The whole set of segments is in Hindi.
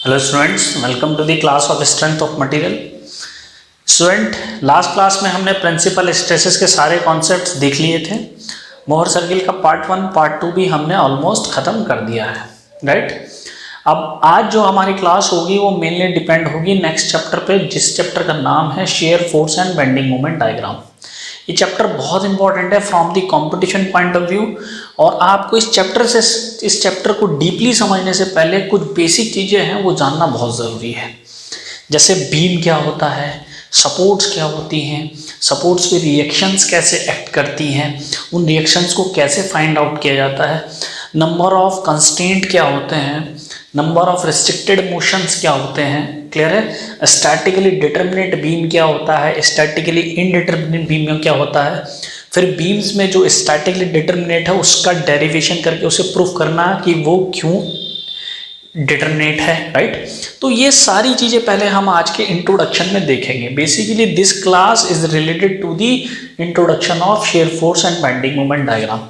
Hello students, welcome to the class of strength of material. Student, last class में हमने प्रिंसिपल स्ट्रेसेस के सारे कॉन्सेप्ट्स देख लिए थे। मोहर सर्किल का पार्ट 1 पार्ट 2 भी हमने ऑलमोस्ट ख़त्म कर दिया है, राइट। अब आज जो हमारी क्लास होगी वो मेनली डिपेंड होगी नेक्स्ट चैप्टर पे, जिस चैप्टर का नाम है share force and bending moment diagram. ये चैप्टर बहुत इंपॉर्टेंट है from the competition point of view, और आपको इस चैप्टर को डीपली समझने से पहले कुछ बेसिक चीज़ें हैं वो जानना बहुत ज़रूरी है। जैसे बीम क्या होता है, सपोर्ट्स क्या होती हैं, सपोर्ट्स पे रिएक्शंस कैसे एक्ट करती हैं, उन रिएक्शंस को कैसे फाइंड आउट किया जाता है, नंबर ऑफ कंस्ट्रेंट क्या होते हैं, नंबर ऑफ रिस्ट्रिक्टेड मोशंस क्या होते हैं, क्लियर है। स्टैटिकली डिटर्मिनेट बीम क्या होता है, स्टैटिकली इनडिटर्मिनेट बीम में क्या होता है, फिर बीम्स में जो स्टैटिकली डिटर्मिनेट है उसका डेरिवेशन करके उसे प्रूफ करना कि वो क्यों डिटर्मिनेट है, राइट। तो ये सारी चीज़ें पहले हम आज के इंट्रोडक्शन में देखेंगे। Basically this class is related to the introduction of shear force and bending moment diagram.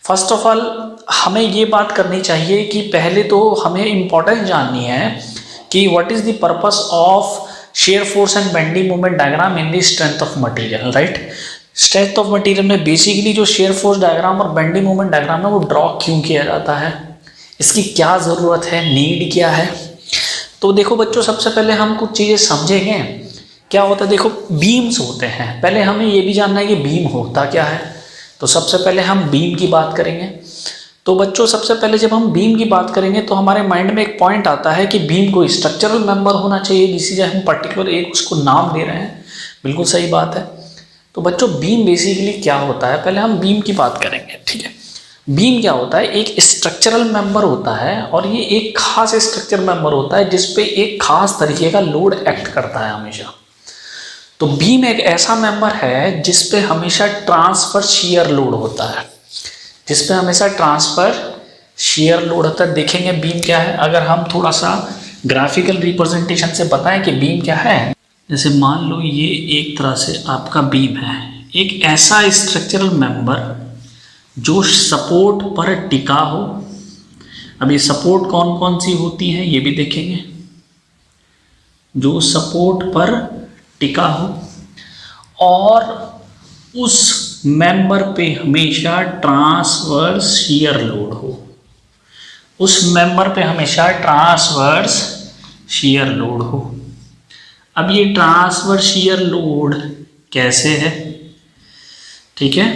First of all हमें ये बात करनी चाहिए कि पहले तो हमें इम्पोर्टेंस जाननी है कि what is the purpose of shear force and bending moment diagram in the strength of material, right. Strength of material में बेसिकली जो शेयर फोर्स डायग्राम और बेंडिंग मोमेंट डायग्राम है वो ड्रॉ क्यों किया जाता है, इसकी क्या ज़रूरत है, नीड क्या है। तो देखो बच्चों, सबसे पहले हम कुछ चीज़ें समझेंगे। क्या होता है, देखो बीम्स होते हैं, पहले हमें ये भी जानना है कि बीम होता क्या है। तो सबसे पहले हम बीम की बात करेंगे। तो बच्चों सबसे पहले जब हम बीम की बात करेंगे तो हमारे माइंड में एक पॉइंट आता है कि बीम को स्ट्रक्चरल मेंबर होना चाहिए, जिससे हम पर्टिकुलर एक उसको नाम दे रहे हैं। बिल्कुल सही बात है। तो बच्चों बीम बेसिकली क्या होता है, पहले हम बीम की बात करेंगे, ठीक है। बीम क्या होता है, एक स्ट्रक्चरल मेंबर होता है, और ये एक खास स्ट्रक्चर मेंबर होता है जिसपे एक खास तरीके का लोड एक्ट करता है हमेशा। तो बीम एक ऐसा मेंबर है जिसपे हमेशा ट्रांसफर शियर लोड होता है, जिसपे हमेशा ट्रांसफर शियर लोड होता है। देखेंगे बीम क्या है, अगर हम थोड़ा सा ग्राफिकल रिप्रेजेंटेशन से बताएं कि बीम क्या है। जैसे मान लो ये एक तरह से आपका बीम है, एक ऐसा स्ट्रक्चरल मेंबर जो सपोर्ट पर टिका हो। अब ये सपोर्ट कौन कौन सी होती हैं ये भी देखेंगे। जो सपोर्ट पर टिका हो और उस मेंबर पे हमेशा ट्रांसवर्स शियर लोड हो, उस मेंबर पे हमेशा ट्रांसवर्स शियर लोड हो। अब ये ट्रांसवर्स शियर लोड कैसे है, ठीक है,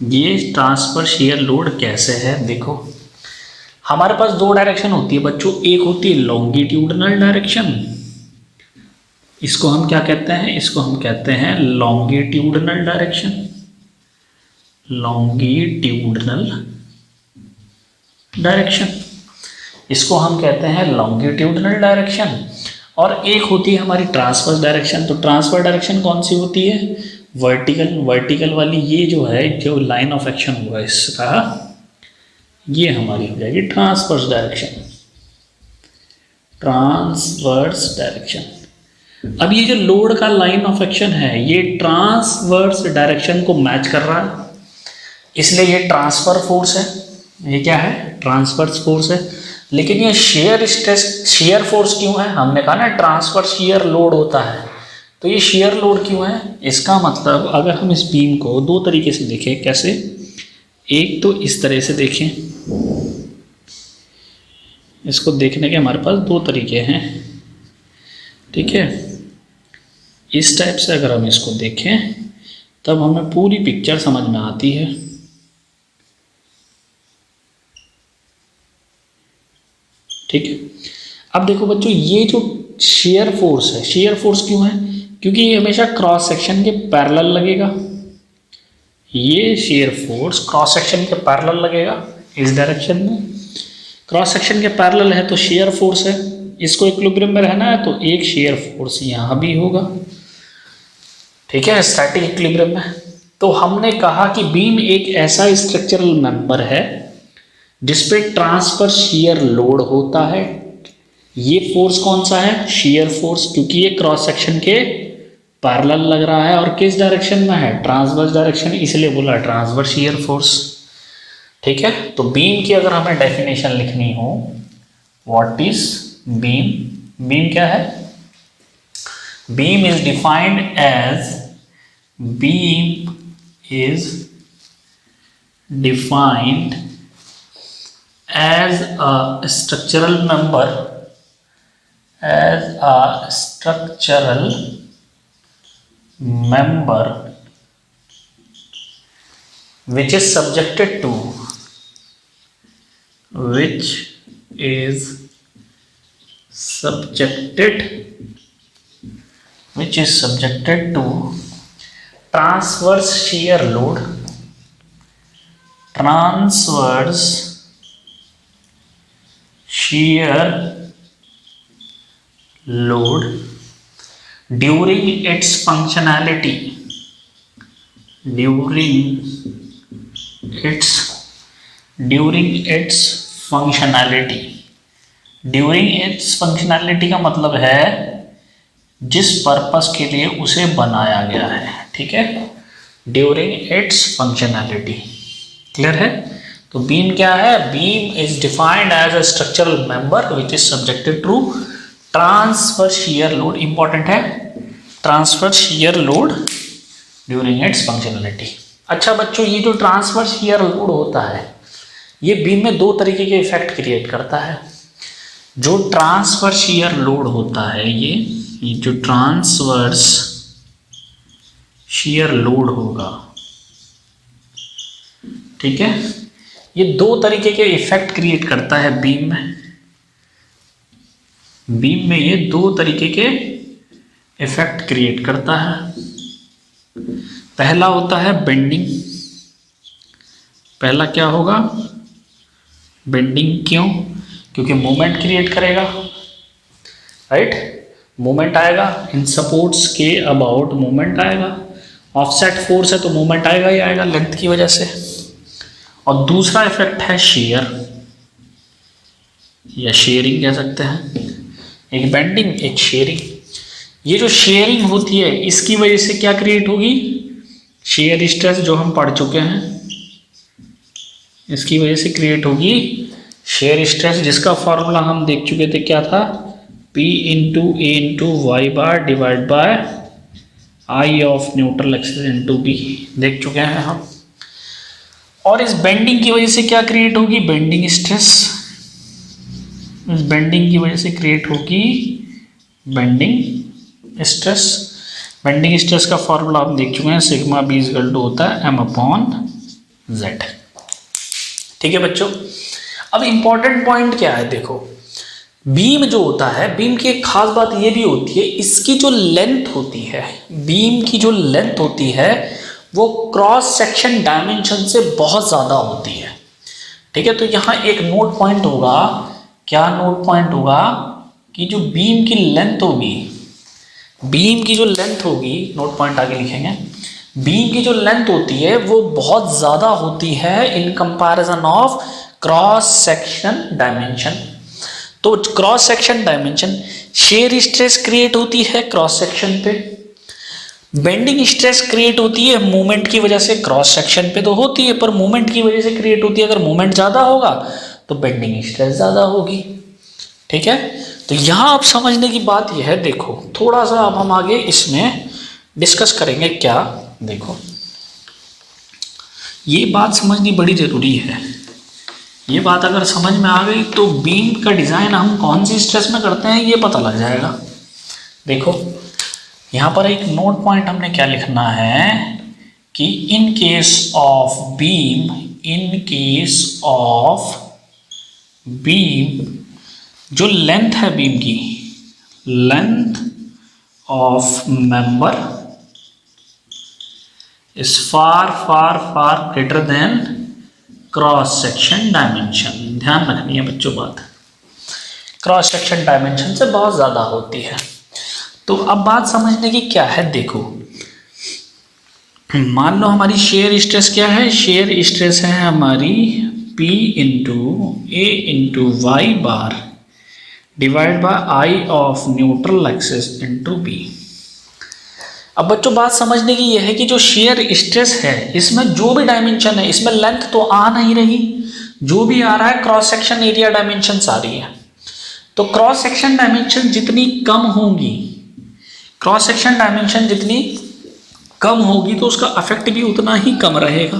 ये ट्रांसफर शियर लोड कैसे है। देखो हमारे पास दो डायरेक्शन होती है बच्चों, एक होती है लॉन्गिट्यूडनल डायरेक्शन, इसको हम क्या कहते हैं, इसको हम कहते हैं लॉन्गिट्यूडनल डायरेक्शन, लॉन्गिट्यूडनल डायरेक्शन, इसको हम कहते हैं लॉन्गिट्यूडनल डायरेक्शन। और एक होती है हमारी ट्रांसवर्स डायरेक्शन। तो ट्रांसफर डायरेक्शन कौन सी होती है, वर्टिकल, वर्टिकल वाली। ये जो है जो लाइन ऑफ एक्शन हुआ इसका, ये हमारी हो जाएगी ट्रांसवर्स डायरेक्शन, ट्रांसवर्स डायरेक्शन। अब ये जो लोड का लाइन ऑफ एक्शन है ये ट्रांसवर्स डायरेक्शन को मैच कर रहा है, इसलिए ये ट्रांसफर फोर्स है। ये क्या है, ट्रांसवर्स फोर्स है। लेकिन ये शेयर स्ट्रेस, शेयर फोर्स क्यों है, हमने कहा ना ट्रांसफर शियर लोड होता है। तो ये शेयर लोड क्यों है, इसका मतलब अगर हम इस बीम को दो तरीके से देखें, कैसे, एक तो इस तरह से देखें, इसको देखने के हमारे पास दो तरीके हैं, ठीक है। इस टाइप से अगर हम इसको देखें तब हमें पूरी पिक्चर समझ में आती है, ठीक है। अब देखो बच्चों, ये जो शेयर फोर्स है, शेयर फोर्स क्यों है, क्योंकि ये हमेशा क्रॉस सेक्शन के पैरेलल लगेगा। ये शेयर फोर्स क्रॉस सेक्शन के पैरेलल लगेगा, इस डायरेक्शन में क्रॉस सेक्शन के पैरेलल है तो शेयर फोर्स है। इसको इक्विलिब्रियम में रहना है तो एक शेयर फोर्स यहाँ भी होगा, ठीक है, स्टैटिक इक्विलिब्रियम में। तो हमने कहा कि बीम एक ऐसा स्ट्रक्चरल मेंबर है जिसपे ट्रांसफर शियर लोड होता है। ये फोर्स कौन सा है, शियर फोर्स, क्योंकि ये क्रॉस सेक्शन के पैरेलल लग रहा है और किस डायरेक्शन में है, ट्रांसवर्स डायरेक्शन, इसलिए बोला ट्रांसवर्स शियर फोर्स, ठीक है। तो बीम की अगर हमें डेफिनेशन लिखनी हो, व्हाट इज बीम, बीम क्या है? Beam is defined as a structural member which is subjected to transverse shear load during its functionality का मतलब है जिस पर्पस के लिए उसे बनाया गया है, ठीक है, ड्यूरिंग इट्स फंक्शनैलिटी। क्लियर है? तो बीम क्या है? Beam is defined as a structural member which is subjected to transfer shear load. Important है, transfer shear load during its functionality. अच्छा बच्चों, ये जो ट्रांसफर शियर लोड होता है ये बीम में दो तरीके के इफेक्ट क्रिएट करता है। जो ट्रांसफर शियर लोड होता है ये जो ट्रांसवर्स शियर लोड होगा, ठीक है, ये दो तरीके के इफेक्ट क्रिएट करता है बीम में। बीम में ये दो तरीके के इफेक्ट क्रिएट करता है। पहला होता है बेंडिंग। पहला क्या होगा? बेंडिंग। क्यों? क्योंकि मोमेंट क्रिएट करेगा, राइट? मोमेंट आएगा, इन सपोर्ट्स के अबाउट मोमेंट आएगा। ऑफसेट फोर्स है तो मोमेंट आएगा ही आएगा लेंथ की वजह से। और दूसरा इफेक्ट है शेयर या शेयरिंग कह सकते हैं। एक बेंडिंग, एक शेयरिंग। ये जो शेयरिंग होती है इसकी वजह से क्या क्रिएट होगी? शेयर स्ट्रेस, जो हम पढ़ चुके हैं, इसकी वजह से क्रिएट होगी शेयर स्ट्रेस, जिसका फॉर्मूला हम देख चुके थे। क्या था? P into a into y bar divide by I of neutral axis into b, देख चुके हैं हम। और इस बेंडिंग की वजह से क्या क्रिएट होगी? Bending stress. इस बेंडिंग की वजह से क्रिएट होगी बेंडिंग स्ट्रेस। बेंडिंग स्ट्रेस का फॉर्मूला हम देख चुके हैं, सिग्मा बी इक्वल टू होता है m/z। ठीक है बच्चों, अब इंपॉर्टेंट पॉइंट क्या है? देखो, बीम जो होता है, बीम की एक खास बात ये भी होती है, इसकी जो लेंथ होती है, बीम की जो लेंथ होती है वो क्रॉस सेक्शन डायमेंशन से बहुत ज़्यादा होती है। ठीक है, तो यहाँ एक नोट पॉइंट होगा। क्या नोट पॉइंट होगा? कि जो बीम की लेंथ होगी, बीम की जो लेंथ होगी, नोट पॉइंट आगे लिखेंगे, बीम की जो लेंथ होती है वो बहुत ज़्यादा होती है in comparison of cross section dimension. तो cross section dimension, shear stress create होती है क्रॉस सेक्शन पे, बेंडिंग स्ट्रेस क्रिएट होती है मूवमेंट की वजह से, क्रॉस सेक्शन पे तो होती है पर मूवमेंट की वजह से क्रिएट होती है। अगर मूवमेंट ज़्यादा होगा तो बेंडिंग स्ट्रेस ज़्यादा होगी। ठीक है, तो यहाँ आप समझने की बात यह है, देखो थोड़ा सा अब हम आगे इसमें डिस्कस करेंगे। क्या? देखो, ये बात समझनी बड़ी ज़रूरी है। ये बात अगर समझ में आ गई तो बीम का डिज़ाइन हम कौन सी स्ट्रेस में करते हैं ये पता लग जाएगा। देखो, यहाँ पर एक नोट पॉइंट हमने क्या लिखना है कि in case of beam, in case of beam, जो लेंथ है बीम की, length of member is far far far greater than cross section dimension. ध्यान रखनी है बच्चों बात, क्रॉस सेक्शन डायमेंशन से बहुत ज़्यादा होती है। तो अब बात समझने की क्या है, देखो मान लो हमारी शेयर स्ट्रेस क्या है? शेयर स्ट्रेस है हमारी P into a into y bar divide by I of neutral axis into b. अब बच्चों बात समझने की यह है कि जो शेयर स्ट्रेस है इसमें जो भी डायमेंशन है, इसमें लेंथ तो आ नहीं रही, जो भी आ रहा है क्रॉस सेक्शन एरिया डायमेंशन आ रही है। तो क्रॉस सेक्शन डायमेंशन जितनी कम होगी, क्रॉस सेक्शन डायमेंशन जितनी कम होगी तो उसका इफेक्ट भी उतना ही कम रहेगा,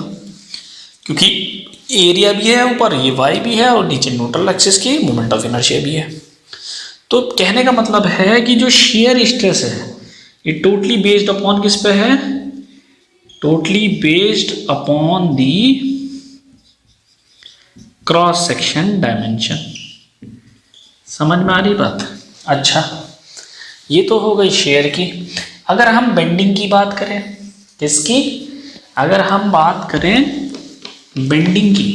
क्योंकि एरिया भी है ऊपर, ये वाई भी है और नीचे न्यूट्रल एक्सिस की मोमेंट ऑफ इनर्शिया भी है। तो कहने का मतलब है कि जो शेयर स्ट्रेस है ये टोटली बेस्ड अपॉन किस पे है, totally based upon the cross section dimension. समझ में आ रही बात? अच्छा, ये तो हो गई शेयर की। अगर हम बेंडिंग की बात करें, किसकी? अगर हम बात करें बेंडिंग की,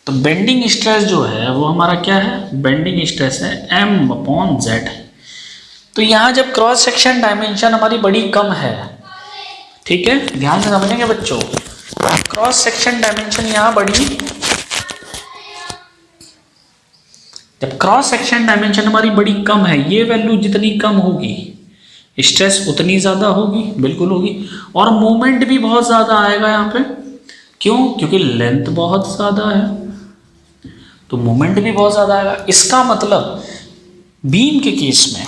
तो बेंडिंग स्ट्रेस जो है वो हमारा क्या है? बेंडिंग स्ट्रेस है M/Z। तो यहाँ जब क्रॉस सेक्शन डायमेंशन हमारी बड़ी कम है, ठीक है, ध्यान से समझेंगे बच्चों, क्रॉस सेक्शन डायमेंशन यहाँ बड़ी, जब क्रॉस सेक्शन डायमेंशन हमारी बड़ी कम है, ये वैल्यू जितनी कम होगी स्ट्रेस उतनी ज़्यादा होगी, बिल्कुल होगी, और मोमेंट भी बहुत ज़्यादा आएगा यहाँ पे। क्यों? क्योंकि लेंथ बहुत ज़्यादा है तो मोमेंट भी बहुत ज़्यादा आएगा। इसका मतलब बीम के केस में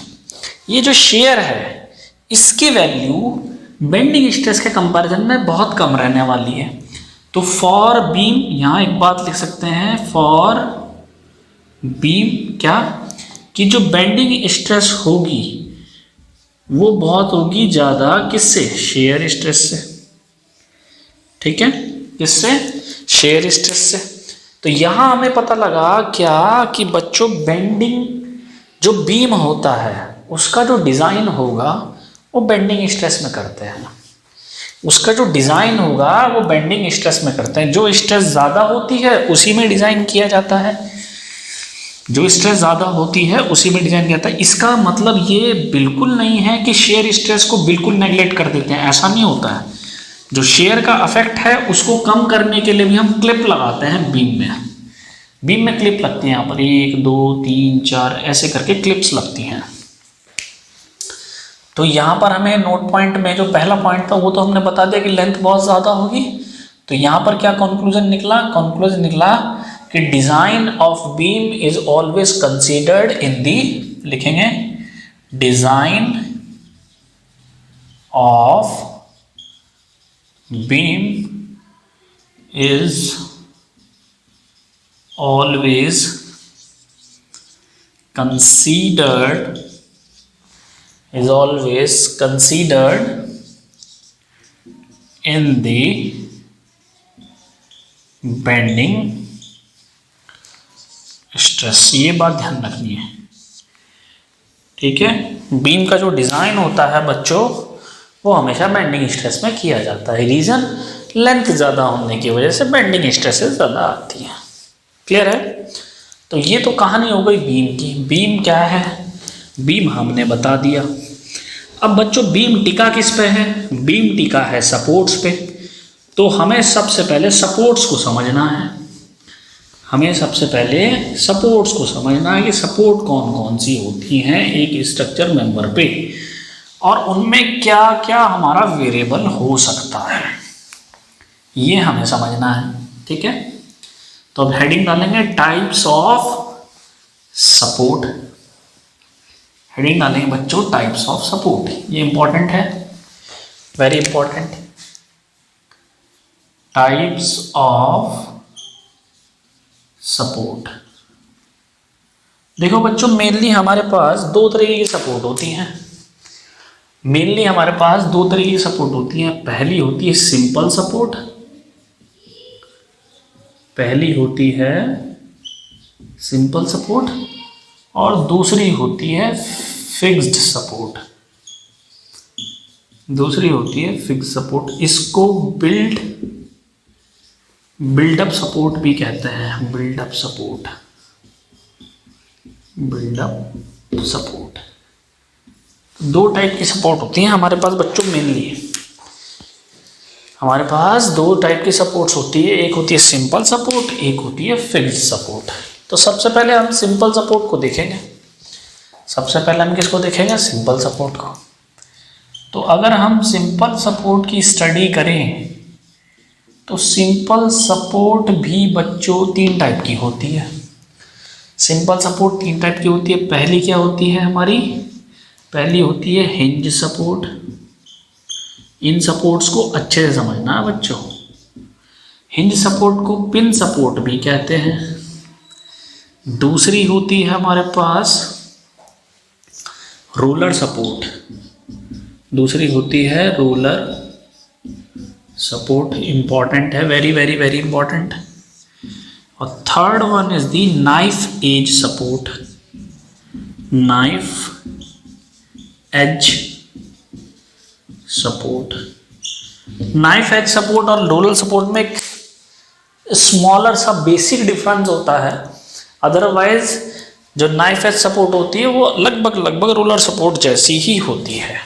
ये जो शेयर है इसकी वैल्यू बेंडिंग स्ट्रेस के कंपैरिजन में बहुत कम रहने वाली है। तो फॉर बीम, यहाँ एक बात लिख सकते हैं, फॉर बीम क्या, कि जो बेंडिंग स्ट्रेस होगी वो बहुत होगी ज़्यादा किससे? शेयर स्ट्रेस से। ठीक है, किससे? शेयर स्ट्रेस से। तो यहाँ हमें पता लगा क्या कि बच्चों बेंडिंग जो बीम होता है उसका जो डिज़ाइन होगा वो बेंडिंग स्ट्रेस में करते हैं, उसका जो डिज़ाइन होगा वो बेंडिंग स्ट्रेस में करते हैं। जो स्ट्रेस ज़्यादा होती है उसी में डिज़ाइन किया जाता है, जो स्ट्रेस ज़्यादा होती है उसी में डिज़ाइन किया जाता है। इसका मतलब ये बिल्कुल नहीं है कि शेयर स्ट्रेस को बिल्कुल नेगलेक्ट कर देते हैं, ऐसा नहीं होता है। जो शेयर का इफेक्ट है उसको कम करने के लिए भी हम क्लिप लगाते हैं बीम में। बीम में क्लिप लगती है, यहाँ पर 1 2 3 4 ऐसे करके क्लिप्स लगती हैं। तो यहाँ पर हमें नोट पॉइंट में जो पहला पॉइंट था वो तो हमने बता दिया कि लेंथ बहुत ज़्यादा होगी। तो यहाँ पर क्या कंक्लूजन निकला? कंक्लूजन निकला कि design of beam is always considered in the, लिखेंगे design of beam is always considered in the bending stress। ये बात ध्यान रखनी है, ठीक है। बीम का जो डिजाइन होता है बच्चों वो हमेशा बेंडिंग स्ट्रेस में किया जाता है। रीजन लेंथ ज्यादा होने की वजह से बेंडिंग स्ट्रेसेस ज्यादा आती है। क्लियर है? तो ये तो कहानी हो गई बीम की। बीम क्या है? बीम हमने बता दिया। अब बच्चों बीम टिका किस पे है? बीम टिका है सपोर्ट्स पे। तो हमें सबसे पहले सपोर्ट्स को समझना है, हमें सबसे पहले सपोर्ट्स को समझना है कि सपोर्ट कौन कौन सी होती हैं एक स्ट्रक्चर मेंबर पे, और उनमें क्या क्या हमारा वेरिएबल हो सकता है, ये हमें समझना है। ठीक है, तो अब हेडिंग डालेंगे टाइप्स ऑफ सपोर्ट। हेडिंग डालेंगे बच्चों टाइप्स ऑफ सपोर्ट, ये इंपॉर्टेंट है, very important. Types of support. देखो बच्चों मेनली हमारे पास दो तरीके की सपोर्ट होती हैं। मेनली हमारे पास दो तरीके की सपोर्ट होती हैं। पहली होती है सिंपल सपोर्ट, पहली होती है सिंपल सपोर्ट, और दूसरी होती है फिक्स्ड सपोर्ट। दूसरी होती है फिक्स्ड सपोर्ट। इसको बिल्डअप सपोर्ट भी कहते हैं। Build up support, build up support. दो टाइप की सपोर्ट होती हैं हमारे पास बच्चों। मेनली हमारे पास दो टाइप की सपोर्ट्स होती है, एक होती है सिंपल सपोर्ट, एक होती है फिक्स्ड सपोर्ट। तो सबसे पहले हम सिंपल सपोर्ट को देखेंगे। सबसे पहले हम किसको देखेंगे? सिंपल सपोर्ट को। तो अगर हम सिंपल सपोर्ट की स्टडी करें तो सिंपल सपोर्ट भी बच्चों तीन टाइप की होती है। सिंपल सपोर्ट तीन टाइप की होती है। पहली क्या होती है हमारी, पहली होती है हिंज सपोर्ट। इन सपोर्ट्स को अच्छे से समझना है बच्चों। हिंज सपोर्ट को पिन सपोर्ट भी कहते हैं। दूसरी होती है हमारे पास रोलर सपोर्ट, दूसरी होती है रोलर सपोर्ट, इंपॉर्टेंट है, वेरी वेरी वेरी इंपॉर्टेंट। और third one is the knife edge support, knife edge support. Knife edge support और रोलर सपोर्ट में एक स्मॉलर सा बेसिक डिफरेंस होता है, अदरवाइज जो नाइफ एज सपोर्ट होती है वो लगभग रोलर सपोर्ट जैसी ही होती है।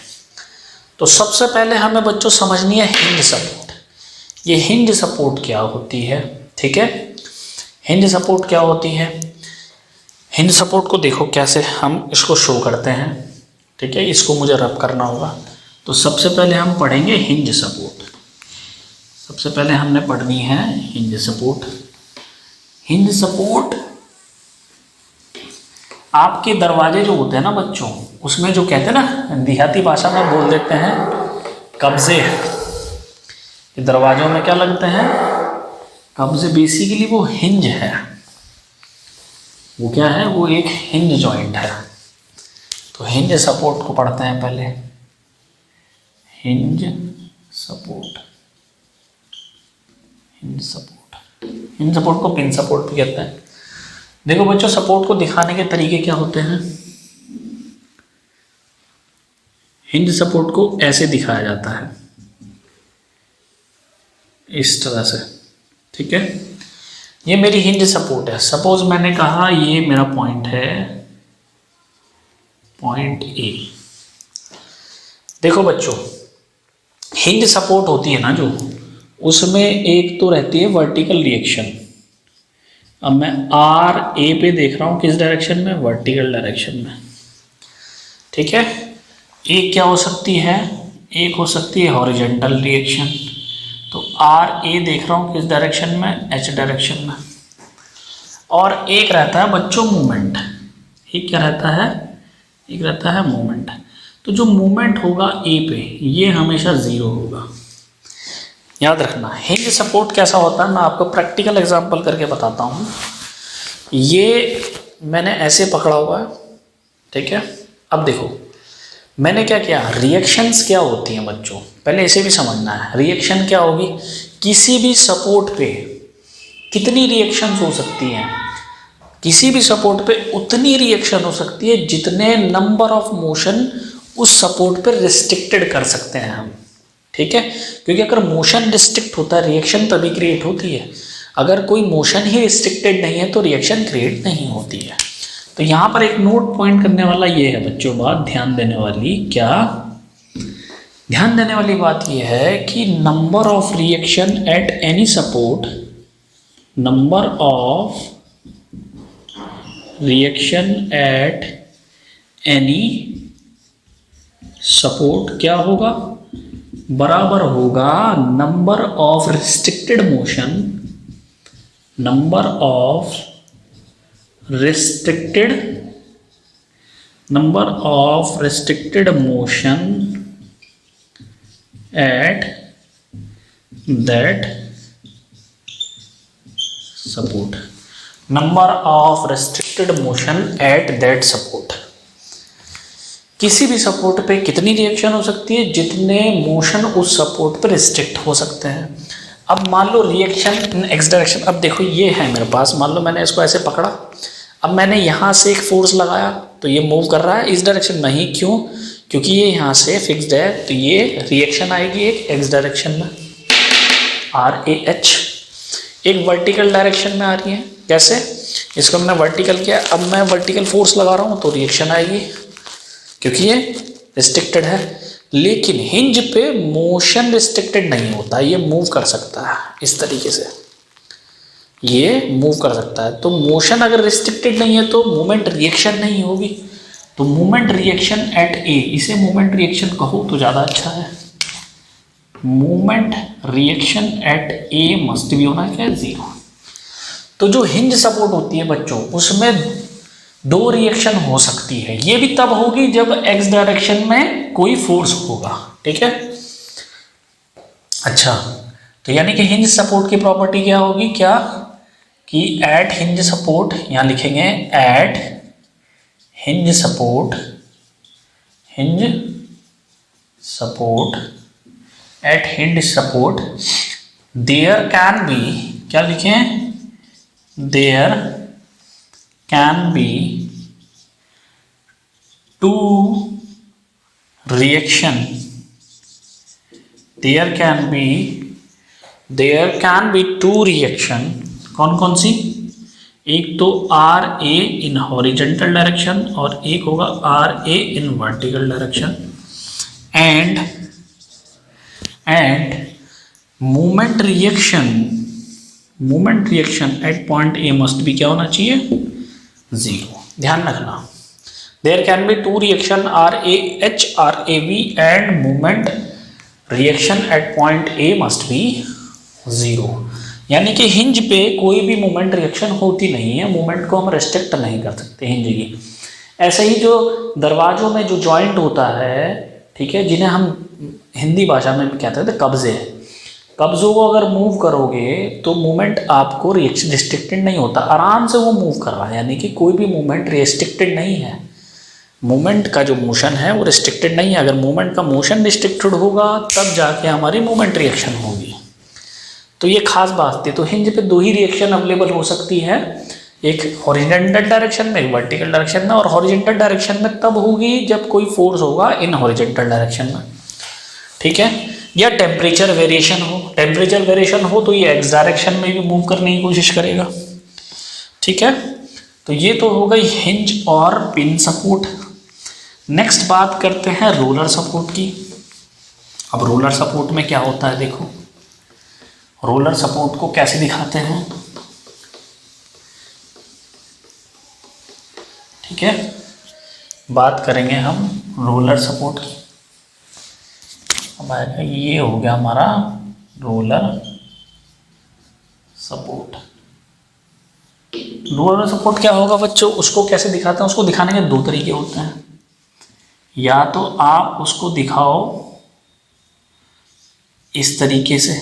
तो सबसे पहले हमें बच्चों समझनी है हिंज सपोर्ट। ये हिंज सपोर्ट क्या होती है, ठीक है। हिंज सपोर्ट क्या होती है, हिंज सपोर्ट को देखो कैसे हम इसको शो करते हैं, ठीक है। इसको मुझे रब करना होगा। तो सबसे पहले हम पढ़ेंगे हिंज सपोर्ट। सबसे पहले हमने पढ़नी है हिंज सपोर्ट। हिंज सपोर्ट आपके दरवाजे जो होते हैं ना बच्चों, उसमें जो कहते हैं ना, देहाती भाषा में बोल देते हैं कब्जे। ये दरवाजों में क्या लगते हैं, कब्जे। बेसिकली वो हिंज है, वो क्या है, वो एक हिंज जॉइंट है। तो हिंज सपोर्ट को पढ़ते हैं पहले, hinge support. Hinge support, hinge support को पिन सपोर्ट भी कहते हैं। देखो बच्चों, सपोर्ट को दिखाने के तरीके क्या होते हैं। हिंज सपोर्ट को ऐसे दिखाया जाता है, इस तरह से, ठीक है। ये मेरी हिंज सपोर्ट है। सपोज मैंने कहा ये मेरा पॉइंट है, पॉइंट ए। देखो बच्चों, हिंज सपोर्ट होती है ना जो, उसमें एक तो रहती है वर्टिकल रिएक्शन। अब मैं आर ए पे देख रहा हूँ, किस डायरेक्शन में, वर्टिकल डायरेक्शन में, ठीक है। एक क्या हो सकती है, एक हो सकती है हॉरिजॉन्टल रिएक्शन। तो आर ए देख रहा हूँ किस डायरेक्शन में, एच डायरेक्शन में। और एक रहता है बच्चों मूवमेंट। एक क्या रहता है, एक रहता है मूवमेंट। तो जो मूवमेंट होगा ए पे, ये हमेशा ज़ीरो होगा। याद रखना। हिंज सपोर्ट कैसा होता है, मैं आपको प्रैक्टिकल एग्जांपल करके बताता हूँ। ये मैंने ऐसे पकड़ा हुआ है, ठीक है। अब देखो मैंने क्या किया, रिएक्शंस क्या होती हैं बच्चों, पहले इसे भी समझना है। रिएक्शन क्या होगी, किसी भी सपोर्ट पे कितनी रिएक्शंस हो सकती हैं, किसी भी सपोर्ट पे उतनी रिएक्शन हो सकती है जितने नंबर ऑफ मोशन उस सपोर्ट पे रिस्ट्रिक्टेड कर सकते हैं हम, ठीक है। क्योंकि अगर मोशन रिस्ट्रिक्ट होता है, रिएक्शन तभी क्रिएट होती है। अगर कोई मोशन ही रिस्ट्रिक्टेड नहीं है तो रिएक्शन क्रिएट नहीं होती है। तो यहाँ पर एक नोट पॉइंट करने वाला ये है बच्चों, बात ध्यान देने वाली, क्या ध्यान देने वाली बात ये है कि number of reaction at any support, number of reaction at any support क्या होगा, बराबर होगा number of restricted motion, number of restricted motion at that support, number of restricted motion at that support। किसी भी सपोर्ट पे कितनी रिएक्शन हो सकती है, जितने मोशन उस सपोर्ट पे रिस्ट्रिक्ट हो सकते हैं। अब मान लो रिएक्शन इन एक्स डायरेक्शन। अब देखो ये है मेरे पास, मान लो मैंने इसको ऐसे पकड़ा, अब मैंने यहाँ से एक फोर्स लगाया तो ये मूव कर रहा है इस डायरेक्शन में ही। क्यों, क्योंकि ये यहाँ से फिक्स्ड है, तो ये रिएक्शन आएगी एक एक्स डायरेक्शन में, आर ए एच। एक वर्टिकल डायरेक्शन में आ रही है, कैसे, इसको हमने वर्टिकल किया, अब मैं वर्टिकल फोर्स लगा रहा हूँ तो रिएक्शन आएगी क्योंकि ये रिस्ट्रिक्टेड है। लेकिन हिंज पे मोशन रिस्ट्रिक्टेड नहीं होता, ये मूव कर सकता है इस तरीके से, ये मूव कर सकता है। तो मोशन अगर रिस्ट्रिक्टेड नहीं है तो मूवमेंट रिएक्शन नहीं होगी। तो मूवमेंट रिएक्शन एट ए, इसे मूवमेंट रिएक्शन कहो तो ज़्यादा अच्छा है। मूवमेंट रिएक्शन एट ए मस्ट भी होना क्या, जीरो। तो जो हिंज सपोर्ट होती है बच्चों, उसमें दो रिएक्शन हो सकती है। ये भी तब होगी जब एक्स डायरेक्शन में कोई फोर्स होगा, ठीक है। अच्छा, तो यानी कि हिंज सपोर्ट की प्रॉपर्टी क्या होगी, क्या कि एट हिंज सपोर्ट, यहां लिखेंगे at hinge support, hinge support, at hinge support there can be, क्या लिखें, there can be two reaction, there can be two reaction, कौन कौन सी, एक तो R A in horizontal direction और एक होगा R A in vertical direction, and moment reaction at point A must be क्या होना चाहिए, 0। ध्यान रखना, there can be two reaction R A H R A we and moment reaction at point A must B 0। यानी कि हिंज पे कोई भी मोमेंट रिएक्शन होती नहीं है, मोमेंट को हम रेस्ट्रिक्ट नहीं कर सकते हिंज की। ऐसे ही जो दरवाजों में जो जॉइंट होता है, ठीक है, जिन्हें हम हिंदी भाषा में कहते थे कब्जे, कब्जों को अगर मूव करोगे तो मूवमेंट आपको रिस्ट्रिक्टेड नहीं होता, आराम से वो मूव कर रहा है, यानी कि कोई भी मूवमेंट रिस्ट्रिक्टेड नहीं है। मूवमेंट का जो मोशन है वो रिस्ट्रिक्टेड नहीं है। अगर मूवमेंट का मोशन रिस्ट्रिक्टेड होगा तब जाके हमारी मूवमेंट रिएक्शन होगी। तो ये खास बात थी। तो हिंज पे दो ही रिएक्शन अवेलेबल हो सकती है, एक हॉरिजॉन्टल डायरेक्शन में, एक वर्टिकल डायरेक्शन में। और हॉरिजॉन्टल डायरेक्शन में तब होगी जब कोई फोर्स होगा इन हॉरिजॉन्टल डायरेक्शन में, ठीक है, या टेम्परेचर वेरिएशन हो। टेम्परेचर वेरिएशन हो तो ये एक्स डायरेक्शन में भी मूव करने की कोशिश करेगा, ठीक है। तो ये तो हो गई हिंज और पिन सपोर्ट। नेक्स्ट बात करते हैं रोलर सपोर्ट की। अब रोलर सपोर्ट में क्या होता है, देखो रोलर सपोर्ट को कैसे दिखाते हैं, ठीक है। बात करेंगे हम रोलर सपोर्ट की। अब आएगा, ये हो गया हमारा रोलर सपोर्ट। रोलर सपोर्ट क्या होगा बच्चों, उसको कैसे दिखाते हैं, उसको दिखाने के दो तरीके होते हैं। या तो आप उसको दिखाओ इस तरीके से,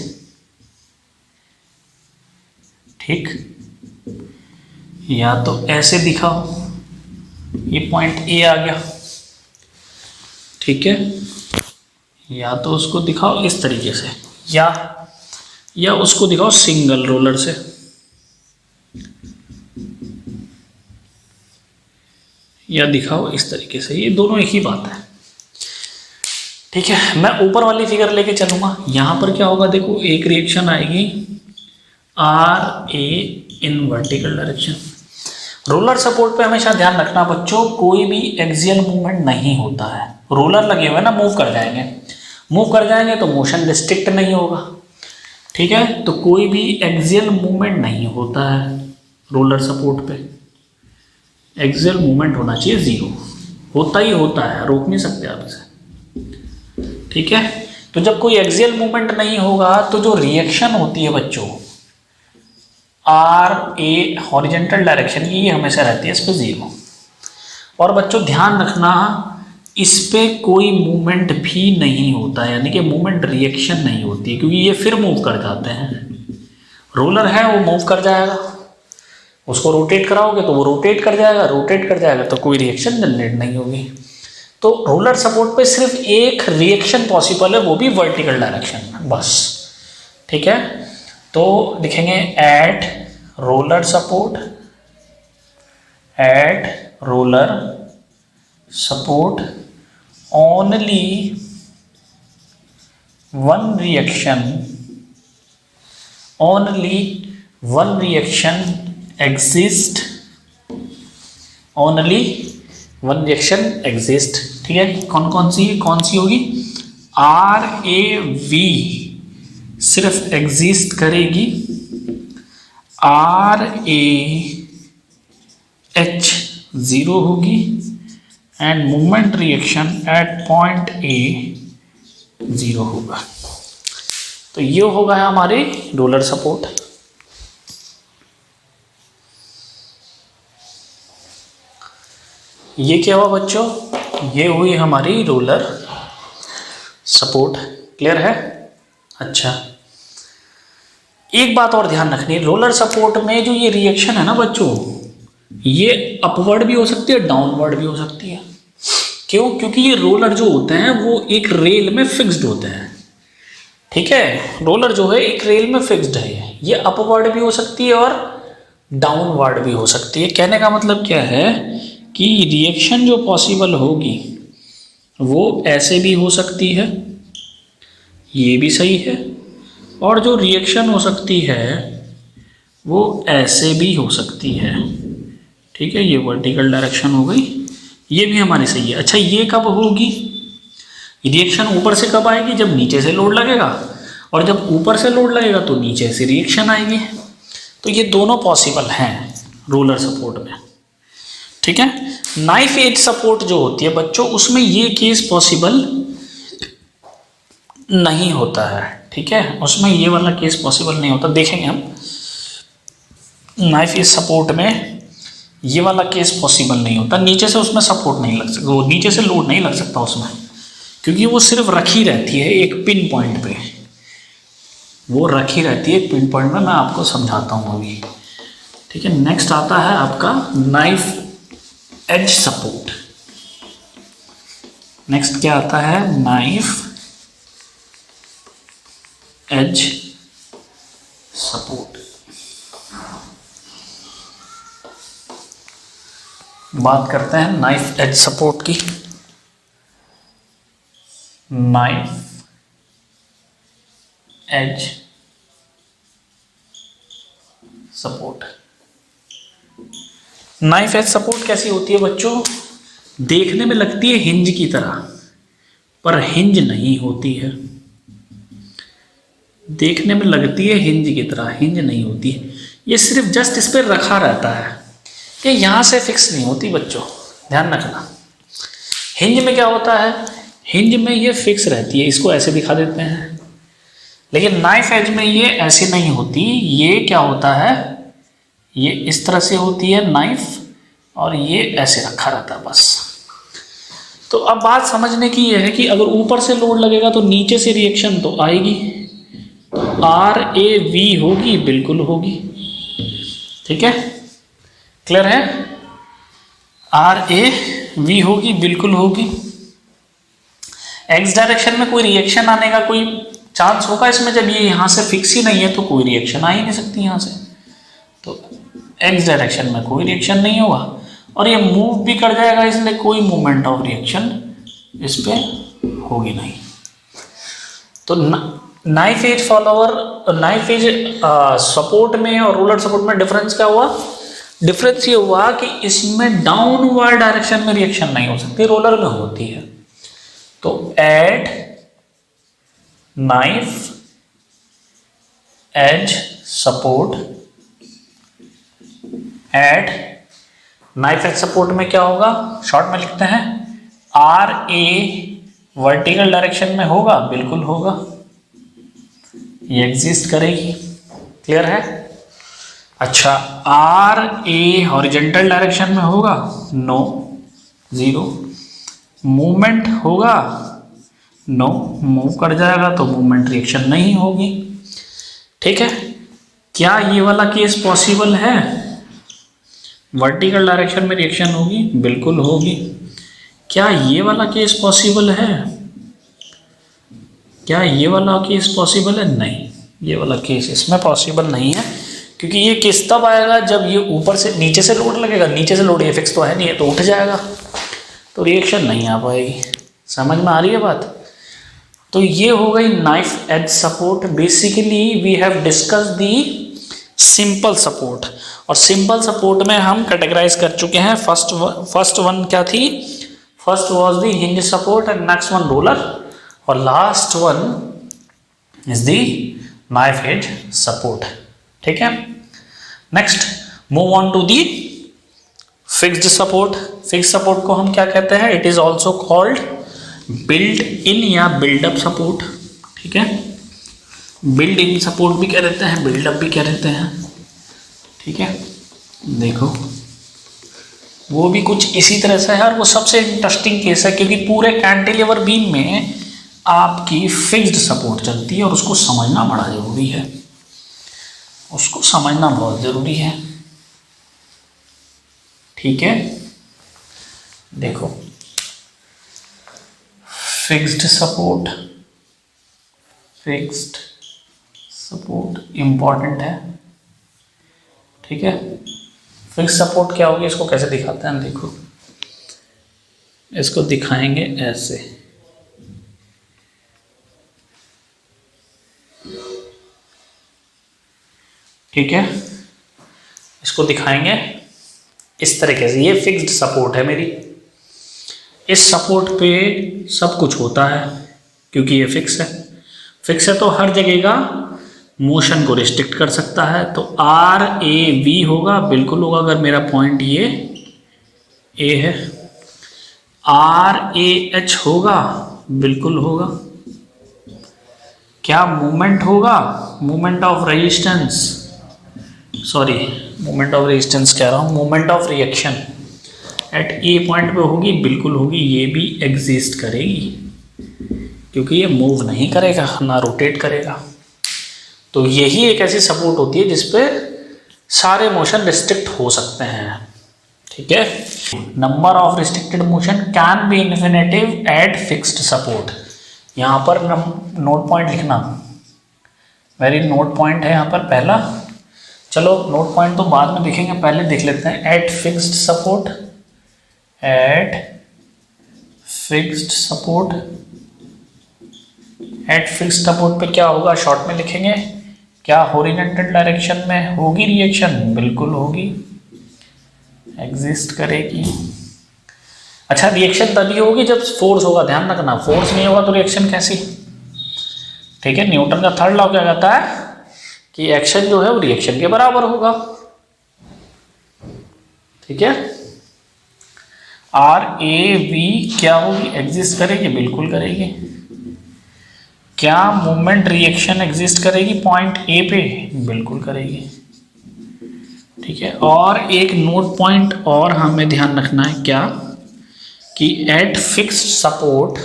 ठीक, या तो ऐसे दिखाओ, ये पॉइंट ए आ गया, ठीक है, या तो उसको दिखाओ इस तरीके से, या उसको दिखाओ सिंगल रोलर से, या दिखाओ इस तरीके से। ये दोनों एक ही बात है, ठीक है। मैं ऊपर वाली फिगर लेके चलूंगा। यहां पर क्या होगा, देखो एक रिएक्शन आएगी R A in vertical direction. Roller support पे हमेशा ध्यान रखना बच्चों, कोई भी एक्सियल मूवमेंट नहीं होता है। रोलर लगे हुए ना, मूव कर जाएंगे तो मोशन रिस्ट्रिक्ट नहीं होगा, ठीक है। तो कोई भी एक्सियल मूवमेंट नहीं होता है रोलर सपोर्ट पे। एक्सियल मूवमेंट होना चाहिए 0, होता ही होता है, रोक नहीं सकते आप इसे, ठीक है। तो जब कोई एक्सियल मूवमेंट नहीं होगा तो जो रिएक्शन होती है बच्चों आर ए हॉरिजेंटल डायरेक्शन की, ये हमेशा रहती है इस पे 0। और बच्चों ध्यान रखना, इस पे कोई मूवमेंट भी नहीं होता है, यानी कि मूवमेंट रिएक्शन नहीं होती है, क्योंकि ये फिर मूव कर जाते हैं। रोलर है वो मूव कर जाएगा, उसको रोटेट कराओगे तो वो रोटेट कर जाएगा, तो कोई रिएक्शन जनरेट नहीं होगी। तो रोलर सपोर्ट पे सिर्फ एक रिएक्शन पॉसिबल है, वो भी वर्टिकल डायरेक्शन में, बस, ठीक है। तो लिखेंगे at roller support only one reaction exist, ठीक है। कौन सी होगी, आर ए वी सिर्फ एग्जिस्ट करेगी, आर ए एच 0 होगी, and movement reaction at point A 0 होगा। तो ये होगा हमारे रोलर सपोर्ट। ये क्या हुआ बच्चों, ये हुई हमारी रोलर सपोर्ट। क्लियर है? अच्छा, एक बात और ध्यान रखनी है, रोलर सपोर्ट में जो ये रिएक्शन है ना बच्चों, ये अपवर्ड भी हो सकती है, डाउनवर्ड भी हो सकती है। क्यों? क्योंकि ये रोलर जो होते हैं वो एक रेल में फिक्स्ड होते हैं। ठीक है, रोलर जो है एक रेल में फिक्स्ड है, ये अपवर्ड भी हो सकती है और डाउनवर्ड भी हो सकती है। कहने का मतलब क्या है कि रिएक्शन जो पॉसिबल होगी वो ऐसे भी हो सकती है, ये भी सही है, और जो रिएक्शन हो सकती है वो ऐसे भी हो सकती है। ठीक है, ये वर्टिकल डायरेक्शन हो गई, ये भी हमारी सही है। अच्छा, ये कब होगी रिएक्शन? ऊपर से कब आएगी? जब नीचे से लोड लगेगा, और जब ऊपर से लोड लगेगा तो नीचे से रिएक्शन आएगी। तो ये दोनों पॉसिबल हैं रोलर सपोर्ट में। ठीक है, नाइफ एज सपोर्ट जो होती है बच्चों, उसमें ये केस पॉसिबल नहीं होता है। ठीक है, उसमें ये वाला केस पॉसिबल नहीं होता, देखेंगे हम। नाइफ एज सपोर्ट में ये वाला केस पॉसिबल नहीं होता, नीचे से उसमें सपोर्ट नहीं लग सकता, वो नीचे से लोड नहीं लग सकता उसमें, क्योंकि वो सिर्फ रखी रहती है एक पिन पॉइंट पे, वो रखी रहती है एक पिन पॉइंट में। मैं आपको समझाता हूँ अभी। ठीक है, नेक्स्ट आता है आपका नाइफ एज सपोर्ट। नेक्स्ट क्या आता है? Knife edge support. बात करते हैं नाइफ एज सपोर्ट की। Knife edge support. Knife edge support कैसी होती है बच्चों? देखने में लगती है हिंज की तरह, पर हिंज नहीं होती है। देखने में लगती है हिंज की तरह, हिंज नहीं होती है। ये सिर्फ जस्ट इस पर रखा रहता है, ये यहां से फिक्स नहीं होती बच्चों, ध्यान रखना। हिंज में क्या होता है? हिंज में ये फिक्स रहती है, इसको ऐसे दिखा देते हैं। लेकिन नाइफ एज में ये ऐसे नहीं होती, ये क्या होता है, ये इस तरह से होती है नाइफ, और ये ऐसे रखा रहता है बस। तो अब बात समझने की ये है कि अगर ऊपर से लोड लगेगा तो नीचे से रिएक्शन तो आएगी, RAV होगी, बिल्कुल होगी। ठीक है, क्लियर है? RAV होगी, बिल्कुल होगी। एक्स डायरेक्शन में कोई रिएक्शन आने का कोई चांस होगा इसमें? जब ये यहां से फिक्स ही नहीं है तो कोई रिएक्शन आ ही नहीं सकती यहां से, तो एक्स डायरेक्शन में कोई रिएक्शन नहीं होगा, और ये मूव भी कर जाएगा, इसलिए कोई मूवमेंट ऑफ रिएक्शन इस पे होगी नहीं। तो knife edge follower, knife edge support में और रोलर सपोर्ट में डिफरेंस क्या हुआ? डिफरेंस ये हुआ कि इसमें डाउनवर्ड डायरेक्शन में रिएक्शन नहीं हो सकती, रोलर में होती है। तो at knife edge support, at knife edge support में क्या होगा? शॉर्ट में लिखते हैं RA वर्टिकल डायरेक्शन में होगा, बिल्कुल होगा, ये एग्जिस्ट करेगी। क्लियर है? अच्छा, RA हॉरिजॉन्टल डायरेक्शन में होगा? No, zero. मूवमेंट होगा? नो, मूव कर जाएगा तो मूवमेंट रिएक्शन नहीं होगी। ठीक है, क्या ये वाला केस पॉसिबल है? वर्टिकल डायरेक्शन में रिएक्शन होगी, बिल्कुल होगी। क्या ये वाला केस पॉसिबल है? क्या ये वाला केस पॉसिबल है? नहीं, ये वाला केस इसमें पॉसिबल नहीं है, क्योंकि ये केस तब आएगा जब ये ऊपर से नीचे से लोड लगेगा, नीचे से लोड ये फिक्स तो है नहीं है, तो उठ जाएगा, तो रिएक्शन नहीं आ पाएगी। समझ में आ रही है बात? तो ये हो गई knife edge support. Basically we have discuss the simple support, और सिंपल सपोर्ट में हम कैटेगराइज कर चुके हैं। फर्स्ट वन क्या थी? First was the hinge support, and next one roller, और last one is the knife edge support. ठीक है, next move on to the fixed support. Fixed support को हम क्या कहते हैं? It is also called build in या बिल्डअप सपोर्ट। ठीक है, बिल्ड इन सपोर्ट भी कह देते हैं, बिल्डअप भी कह देते हैं। ठीक है, देखो वो भी कुछ इसी तरह से है, और वो सबसे इंटरेस्टिंग केस है क्योंकि पूरे कैंटिलीवर बीम में आपकी फिक्स्ड सपोर्ट चलती है और उसको समझना बड़ा ज़रूरी है, उसको समझना बहुत ज़रूरी है। ठीक है, देखो फिक्स्ड सपोर्ट इंपॉर्टेंट है। ठीक है, फिक्स्ड सपोर्ट क्या होगी, इसको कैसे दिखाते हैं, देखो इसको दिखाएंगे ऐसे। ठीक है, इसको दिखाएंगे इस तरीके से। ये फिक्स्ड सपोर्ट है मेरी, इस सपोर्ट पे सब कुछ होता है क्योंकि ये फिक्स है तो हर जगह का मोशन को रिस्ट्रिक्ट कर सकता है। तो आर ए वी होगा, बिल्कुल होगा अगर मेरा पॉइंट ये ए है। आर ए एच होगा, बिल्कुल होगा। क्या मूवमेंट होगा, movement of resistance, sorry movement of resistance कह रहा हूँ, movement of reaction at A point पे होगी, बिल्कुल होगी। ये भी एग्जिस्ट करेगी क्योंकि ये मूव नहीं करेगा ना रोटेट करेगा। तो यही एक ऐसी सपोर्ट होती है जिस पे सारे मोशन रिस्ट्रिक्ट हो सकते हैं। ठीक है, number of restricted motion can be infinitive at fixed support. यहाँ पर नोट पॉइंट लिखना, वेरी नोट पॉइंट है यहाँ पर पहला। चलो नोट पॉइंट तो बाद में देखेंगे, पहले देख लेते हैं। At fixed support, at fixed support पे क्या होगा, शॉर्ट में लिखेंगे। क्या हॉरिजॉन्टल डायरेक्शन में होगी रिएक्शन, बिल्कुल होगी, एग्जिस्ट करेगी। अच्छा, रिएक्शन तभी होगी जब फोर्स होगा, ध्यान रखना, फोर्स नहीं होगा तो रिएक्शन कैसी। ठीक है, न्यूटन का थर्ड लॉ क्या कहता है कि एक्शन जो है वो रिएक्शन के बराबर होगा। ठीक है, आर ए वी क्या होगी, एग्जिस्ट करेगी, बिल्कुल करेगी। क्या मूवमेंट रिएक्शन एग्जिस्ट करेगी पॉइंट ए पे, बिल्कुल करेगी। ठीक है, और एक नोट पॉइंट और हमें ध्यान रखना है, क्या कि at fixed support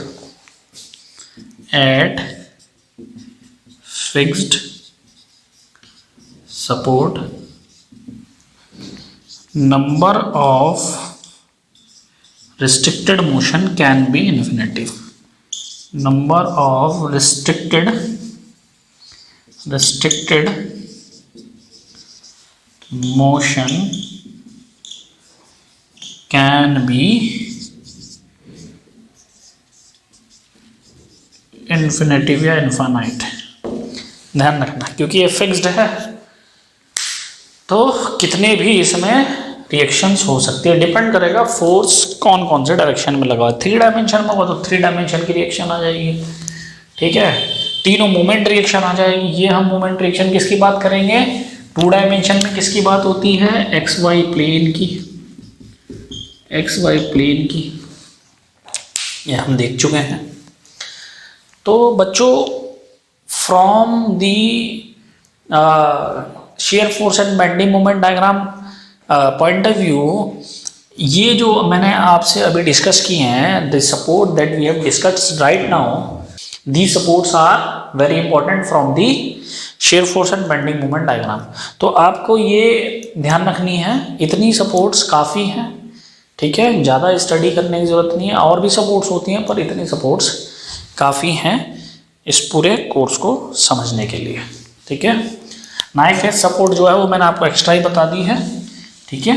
number of restricted motion can be infinitive. Number of restricted motion can be infinitive या infinite, ध्यान रखना, क्योंकि ये फिक्स्ड है तो कितने भी इसमें रिएक्शंस हो सकती है। डिपेंड करेगा फोर्स कौन कौन से डायरेक्शन में लगा है। 3 डायमेंशन में होगा तो 3 डायमेंशन की रिएक्शन आ जाएगी। ठीक है, तीनों मोमेंट रिएक्शन आ जाएगी। ये हम मोमेंट रिएक्शन किसकी बात करेंगे, 2 डायमेंशन में किसकी बात होती है, एक्स वाई प्लेन की, ये हम देख चुके हैं। तो बच्चों, from the shear force and bending moment diagram point of view, ये जो मैंने आपसे अभी डिस्कस किए हैं, the support that we have discussed right now, the supports are very important from the shear force and bending moment diagram. तो आपको ये ध्यान रखनी है, इतनी सपोर्ट्स काफ़ी हैं। ठीक है, ज़्यादा स्टडी करने की ज़रूरत नहीं है, और भी सपोर्ट्स होती हैं पर इतनी सपोर्ट्स काफ़ी हैं इस पूरे कोर्स को समझने के लिए। ठीक है, नाइफ एज सपोर्ट जो है वो मैंने आपको एक्स्ट्रा ही बता दी है। ठीक है,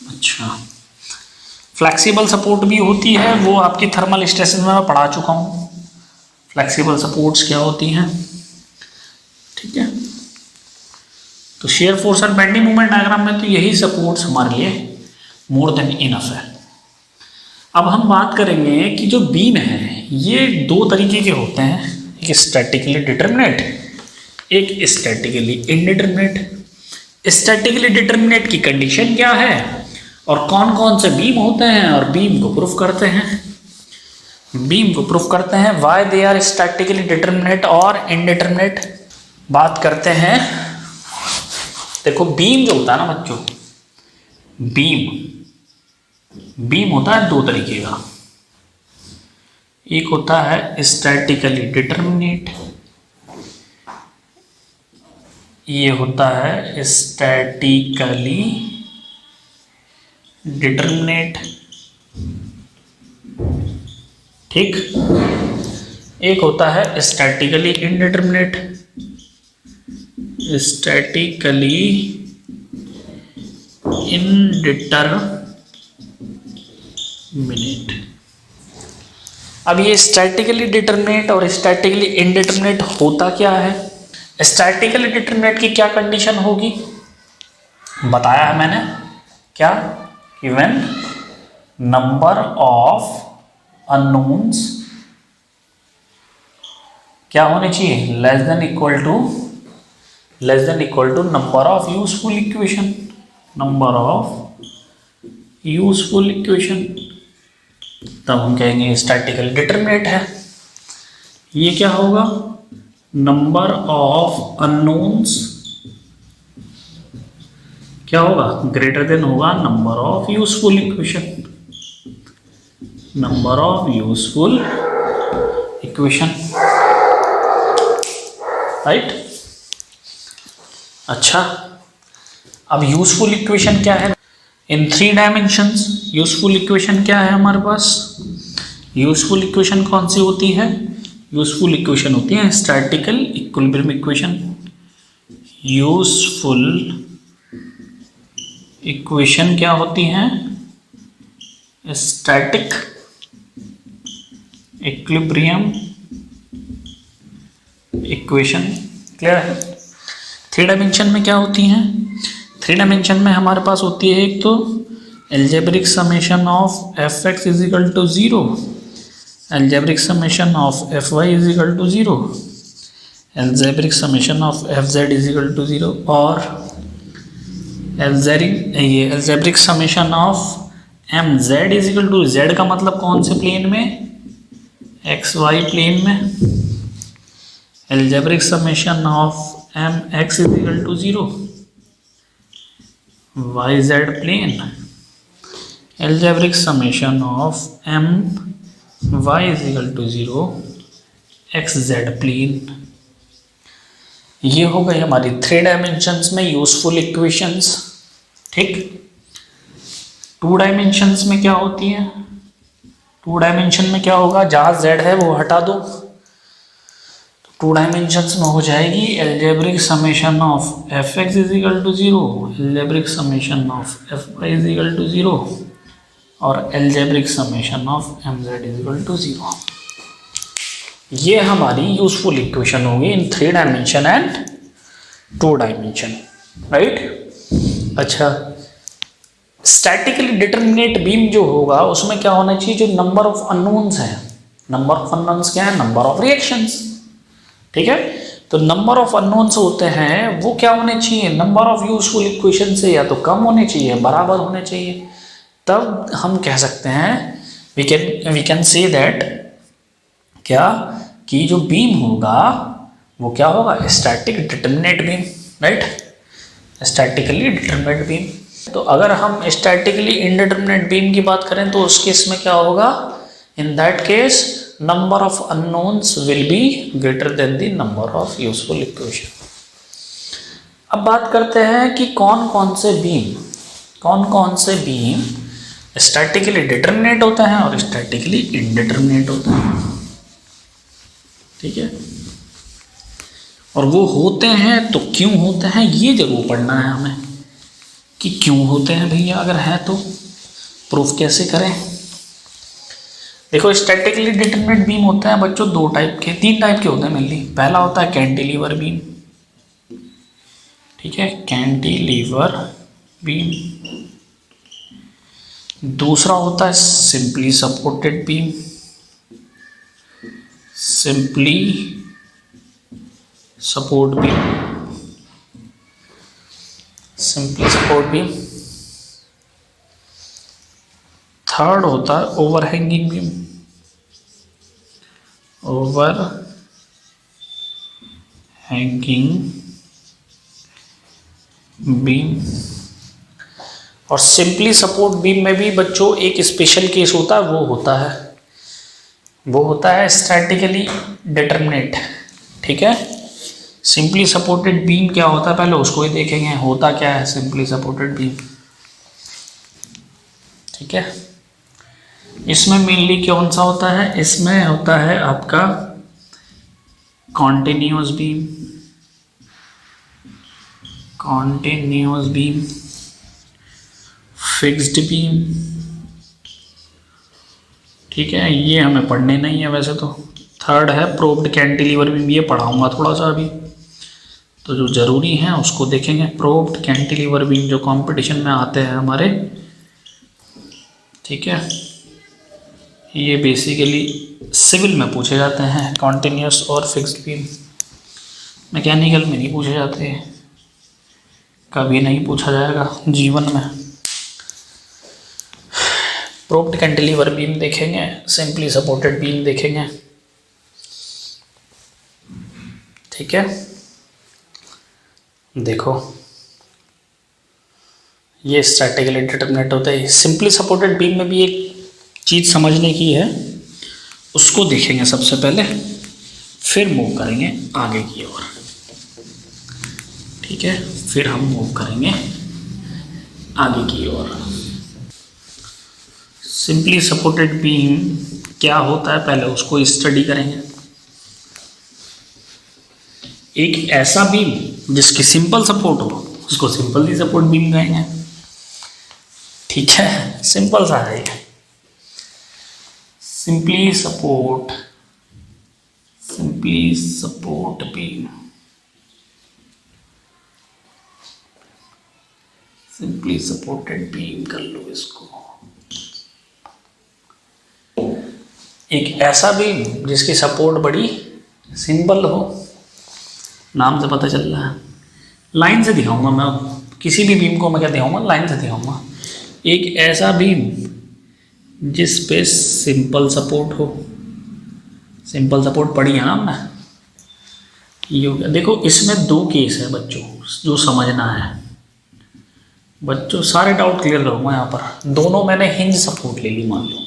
अच्छा, फ्लेक्सिबल सपोर्ट भी होती है, वो आपकी थर्मल स्ट्रेसेस में मैं पढ़ा चुका हूँ। फ्लेक्सिबल सपोर्ट्स क्या होती हैं, ठीक है। तो शेयर फोर्स और बेंडिंग मोमेंट डायग्राम में तो यही सपोर्ट्स हमारे लिए मोर देन इनफ है। अब हम बात करेंगे कि जो बीम है ये 2 तरीके के होते हैं, एक स्टैटिकली डिटरमिनेट, एक स्टैटिकली इनडिटरमिनेट। स्टैटिकली डिटरमिनेट की कंडीशन क्या है और कौन कौन से बीम होते हैं और बीम को प्रूफ करते हैं, why they are statically determinate और इनडिटरमिनेट बात करते हैं। देखो बीम जो होता है ना बच्चों, बीम बीम होता है दो तरीके का, एक होता है स्टैटिकली डिटरमिनेट, ये होता है स्टैटिकली डिटरमिनेट, ठीक। एक होता है स्टैटिकली इनडिटरमिनेट, स्टैटिकली इनडिटरमिनेट। अब ये स्टैटिकली डिटरमिनेट और स्टैटिकली इनडिटरमिनेट होता क्या है? स्टैटिकली डिटरमिनेट की क्या कंडीशन होगी, बताया है मैंने, क्या कि व्हेन नंबर ऑफ अननोन्स क्या होने चाहिए, less than equal to number of useful equation, number of useful equation, तब हम कहेंगे स्टैटिकली डिटरमिनेट है। ये क्या होगा, नंबर ऑफ अननोन्स क्या होगा, ग्रेटर देन होगा number of useful equation, number of useful equation, right. अच्छा, अब यूजफुल इक्वेशन क्या है इन 3 डायमेंशंस? यूजफुल इक्वेशन क्या है हमारे पास? यूजफुल इक्वेशन कौन सी होती है? यूजफुल इक्वेशन होती है statistical equilibrium equation. Useful equation क्या होती हैं? Static equilibrium equation. क्लियर है? 3 डायमेंशन में क्या होती हैं? 3 डायमेंशन में हमारे पास होती है एक तो algebraic summation of f x is equal to 0, algebraic summation of f y is equal to 0, algebraic summation of f z is equal to 0 और algebraic summation of m z is equal to, z का मतलब कौन से प्लेन में? एक्स वाई प्लेन में। Algebraic summation of m x is equal to 0, y z plane. Algebraic summation of m y is equal to 0, x z plane. ये हो गई हमारी 3 डायमेंशंस में यूजफुल इक्वेशंस, ठीक। 2 डायमेंशंस में क्या होती है? 2 डायमेंशन में क्या होगा, जहाँ z है वो हटा दो, 2 डायमेंशंस में हो जाएगी algebraic summation of f x is equal to 0, algebraic summation of f y is equal to 0 और algebraic summation of m z is equal to 0। ये हमारी यूजफुल इक्वेशन होगी in 3 dimension and 2 dimension, right. अच्छा, स्टैटिकली डिटरमिनेट बीम जो होगा उसमें क्या होना चाहिए, जो नंबर ऑफ अननोन्स है, नंबर ऑफ अननोन्स क्या है, नंबर ऑफ रिएक्शंस, ठीक है। तो नंबर ऑफ अननोन्स होते हैं वो क्या होने चाहिए, नंबर ऑफ यूजफुल इक्वेशन से या तो कम होने चाहिए, बराबर होने चाहिए, तब हम कह सकते हैं वी कैन से दैट क्या कि जो बीम होगा वो क्या होगा, static determinate beam, right, statically determinate beam. तो अगर हम स्टैटिकली इनडिटरमिनेट बीम की बात करें तो उस केस में क्या होगा, in that case number of unknowns will be greater than the number of useful equation. अब बात करते हैं कि कौन कौन से बीम स्टैटिकली डिटरमिनेट होते हैं और स्टैटिकली इनडिटरमिनेट होते हैं, ठीक है। और वो होते हैं तो क्यों होते हैं ये जरूर पढ़ना है हमें कि क्यों होते हैं भैया, अगर है तो प्रूफ कैसे करें। देखो, स्टैटिकली डिटरमिनेट बीम होते हैं बच्चों 3 टाइप के होते हैं मेनली। पहला होता है कैंटिलीवर बीम, ठीक है, कैंटिलीवर बीम। दूसरा होता है simply supported beam, simply support beam, simply support beam. Third होता है overhanging beam, over hanging beam. और सिंपली सपोर्ट बीम में भी बच्चों एक स्पेशल केस होता है, वो होता है स्टैटिकली डिटरमिनेट। ठीक है, सिंपली सपोर्टेड बीम क्या होता है पहले उसको ही देखेंगे, होता क्या है सिंपली सपोर्टेड बीम। ठीक है, इसमें मेनली कौन सा होता है, इसमें होता है आपका कॉन्टिन्यूअस बीम, फिक्स्ड बीम। ठीक है, ये हमें पढ़ने नहीं है वैसे तो। थर्ड है प्रोब्ड कैंटिलीवर बीम, ये पढ़ाऊंगा थोड़ा सा अभी, तो जो ज़रूरी है उसको देखेंगे। प्रोब्ड कैंटिलीवर बीम जो कंपटीशन में आते हैं हमारे, ठीक है, ये बेसिकली सिविल में पूछे जाते हैं। कॉन्टिन्यूस और फिक्स्ड बीम मैकेनिकल में नहीं पूछे जाते, कभी नहीं पूछा जाएगा जीवन में। प्रोब्ड कैंटिलीवर बीम देखेंगे, सिंपली सपोर्टेड बीम देखेंगे। ठीक है, देखो ये स्टैटिकली डिटरमिनेट होता है। सिंपली सपोर्टेड बीम में भी एक चीज़ समझने की है, उसको देखेंगे सबसे पहले, फिर मूव करेंगे आगे की ओर। ठीक है, फिर हम मूव करेंगे आगे की ओर। सिंपली सपोर्टेड बीम क्या होता है पहले उसको स्टडी करेंगे। एक ऐसा बीम जिसकी सिंपल सपोर्ट हो उसको सिंपली सपोर्ट बीम कहेंगे। ठीक है, सिंपल सा है ये, simply support beam, simply supported beam कर लो इसको। एक ऐसा बीम जिसकी सपोर्ट बड़ी सिंपल हो, नाम से पता चल रहा है। लाइन से दिखाऊंगा मैं, किसी भी बीम को मैं क्या दिखाऊंगा, लाइन से दिखाऊंगा। एक ऐसा बीम जिस पे सिंपल सपोर्ट हो, सिंपल सपोर्ट पढ़ी है ना हमने, ये हो गया। देखो इसमें दो केस है बच्चों जो समझना है। बच्चों सारे डाउट क्लियर करूंगा यहाँ पर। दोनों मैंने हिंज सपोर्ट ले ली मान लो,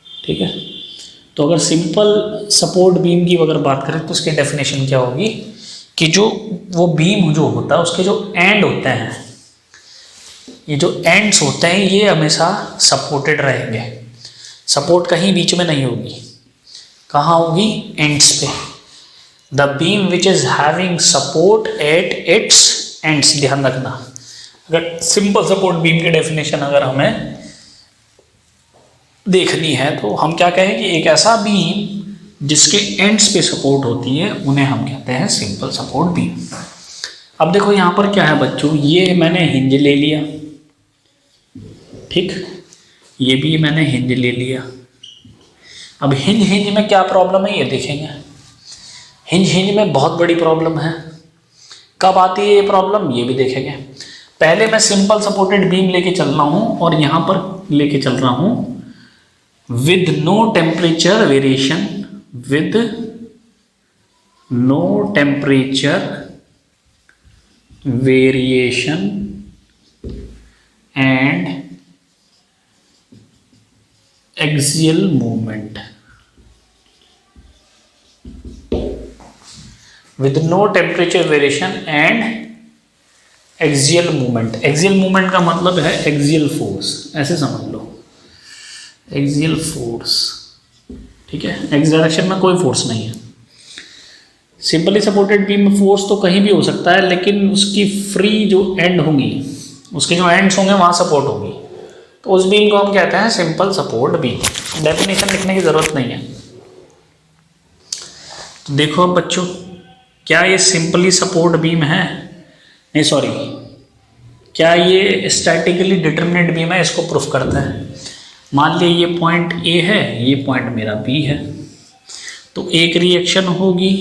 ठीक है। तो अगर सिंपल सपोर्ट बीम की अगर बात करें तो उसकी डेफिनेशन क्या होगी कि जो वो बीम जो होता है उसके जो एंड होते हैं, ये जो एंड्स होते हैं ये हमेशा सपोर्टेड रहेंगे। सपोर्ट कहीं बीच में नहीं होगी, कहाँ होगी, एंड्स पे। The beam which is having support at its ends, ध्यान रखना। अगर सिंपल सपोर्ट बीम की डेफिनेशन अगर हमें देखनी है तो हम क्या कहें कि एक ऐसा बीम जिसके एंड्स पे सपोर्ट होती है उन्हें हम कहते हैं सिंपल सपोर्ट बीम। अब देखो यहाँ पर क्या है बच्चों, ये मैंने हिंज ले लिया, ठीक, ये भी मैंने हिंज ले लिया। अब हिंज में क्या प्रॉब्लम है ये देखेंगे। हिंज में बहुत बड़ी प्रॉब्लम है। कब आती है ये प्रॉब्लम ये भी देखेंगे। पहले मैं सिंपल सपोर्टेड बीम लेके चल रहा हूँ और यहाँ पर लेके चल रहा हूँ with no temperature variation, with no temperature variation and axial movement, with no temperature variation and axial movement। axial movement का मतलब है axial force, ऐसे समझ लो, एक्सियल फोर्स, ठीक है। एक्स डायरेक्शन में कोई फोर्स नहीं है। सिंपली सपोर्टेड बीम में फोर्स तो कहीं भी हो सकता है, लेकिन उसकी फ्री जो एंड होंगी, उसके जो एंड्स होंगे वहाँ सपोर्ट होगी, तो उस बीम को हम कहते हैं सिंपल सपोर्ट बीम। डेफिनेशन लिखने की ज़रूरत नहीं है। तो देखो अब बच्चों, क्या ये सिंपली सपोर्ट बीम है, नहीं सॉरी, क्या ये स्टैटिकली डिटरमिनेट बीम है, इसको प्रूफ करता है। मान लिया ये पॉइंट ए है, ये पॉइंट मेरा बी है, तो एक रिएक्शन होगी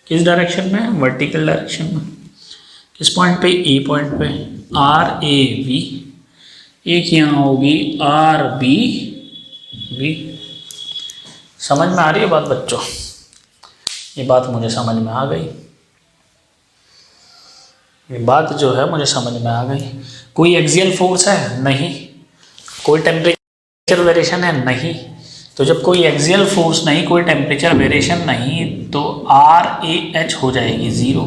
किस डायरेक्शन में, वर्टिकल डायरेक्शन में। किस पॉइंट पे, ए पॉइंट पे, आर ए बी। एक यहाँ होगी आर बी बी। समझ में आ रही है बात बच्चों? ये बात मुझे समझ में आ गई। ये बात जो है मुझे समझ में आ गई। कोई एक्सियल फोर्स है? नहीं। कोई टेम्परेचर वेरिएशन है? नहीं। तो जब कोई एक्सियल फोर्स नहीं, कोई टेम्परेचर वेरिएशन नहीं, तो RAH हो जाएगी 0।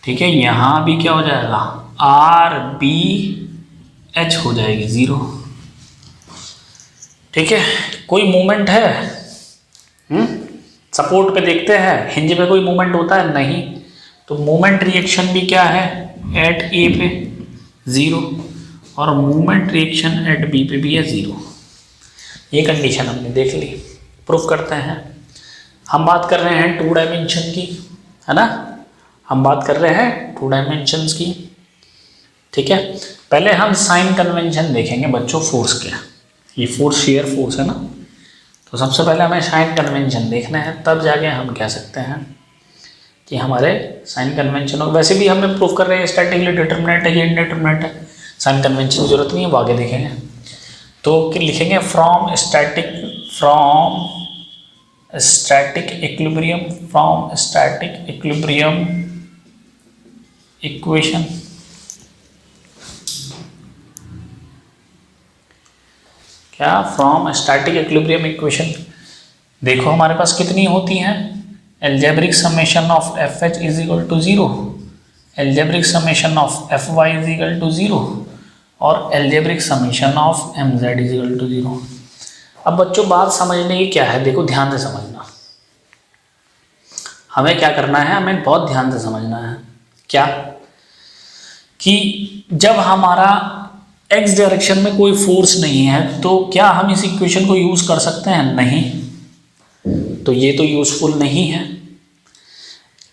ठीक है, यहाँ भी क्या हो जाएगा? RBH हो जाएगी 0। ठीक है, कोई मूवमेंट है? सपोर्ट पे देखते हैं, हिंज पे कोई मूवमेंट होता है? नहीं। तो मूवमेंट रिएक्शन भी क्या है? एट ए पे 0 और मूवमेंट रिएक्शन एट बी पे भी है 0। ये कंडीशन हमने देख ली। प्रूफ करते हैं। हम बात कर रहे हैं 2 डायमेंशन की, है ना? हम बात कर रहे हैं 2 डायमेंशंस की। ठीक है, पहले हम साइन कन्वेंशन देखेंगे बच्चों। फोर्स क्या, ये फोर्स शेयर फोर्स है ना, तो सबसे पहले हमें साइन कन्वेंशन देखना है, तब जाके हम कह सकते हैं कि हमारे साइन कन्वेंशन हो। वैसे भी हमें प्रूफ कर रहे हैं स्टैटिकली डिटरमिनेट है, ये इंडिटरमिनेट है, साइन कन्वेंशन की जरूरत नहीं है, वो आगे देखेंगे। तो लिखेंगे फ्रॉम स्टैटिक इक्विलिब्रियम इक्वेशन। क्या? From static equilibrium equation. देखो हमारे पास कितनी होती हैं? Algebraic summation of FH is equal to 0, algebraic summation of FY is equal to 0 और algebraic summation of MZ is equal to 0। अब बच्चों बात समझने की क्या है, देखो ध्यान से समझना। हमें क्या करना है, हमें बहुत ध्यान से समझना है। क्या? कि जब हमारा x डायरेक्शन में कोई फोर्स नहीं है तो क्या हम इस इक्वेशन को यूज कर सकते हैं? नहीं। तो ये तो यूजफुल नहीं है।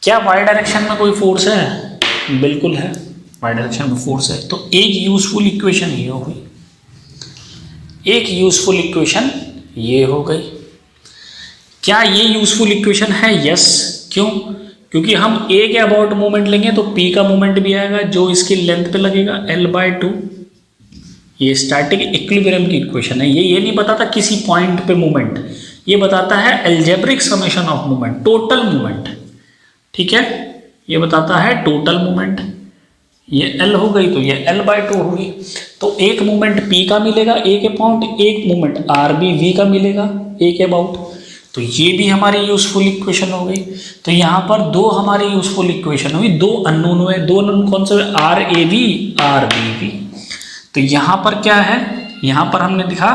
क्या y डायरेक्शन में कोई फोर्स है? बिल्कुल है, y डायरेक्शन में फोर्स है। तो एक यूजफुल इक्वेशन ये हो गई, एक यूजफुल इक्वेशन ये हो गई। क्या ये यूजफुल इक्वेशन है? यस। क्यों? क्योंकि हम a के अबाउट मोमेंट लेंगे तो p का मोमेंट भी आएगा जो इसकी लेंथ पे लगेगा L/2। ये स्टैटिक इक्विलिब्रियम की इक्वेशन है। ये नहीं बताता किसी पॉइंट पे मोमेंट, ये बताता है algebraic summation of moment, total moment. ठीक है, ये बताता है टोटल मोमेंट। ये L हो गई तो ये L/2 होगी। तो एक मोमेंट P का मिलेगा A के अबाउट, एक मोमेंट RBV का मिलेगा A के अबाउट। तो ये भी हमारी यूजफुल इक्वेशन हो गई। तो यहाँ पर 2 हमारी यूजफुल इक्वेशन हुई, 2 अननोन हुए। 2 अननोन कौन से हुए? RAV, RBV। तो यहाँ पर क्या है, यहाँ पर हमने दिखा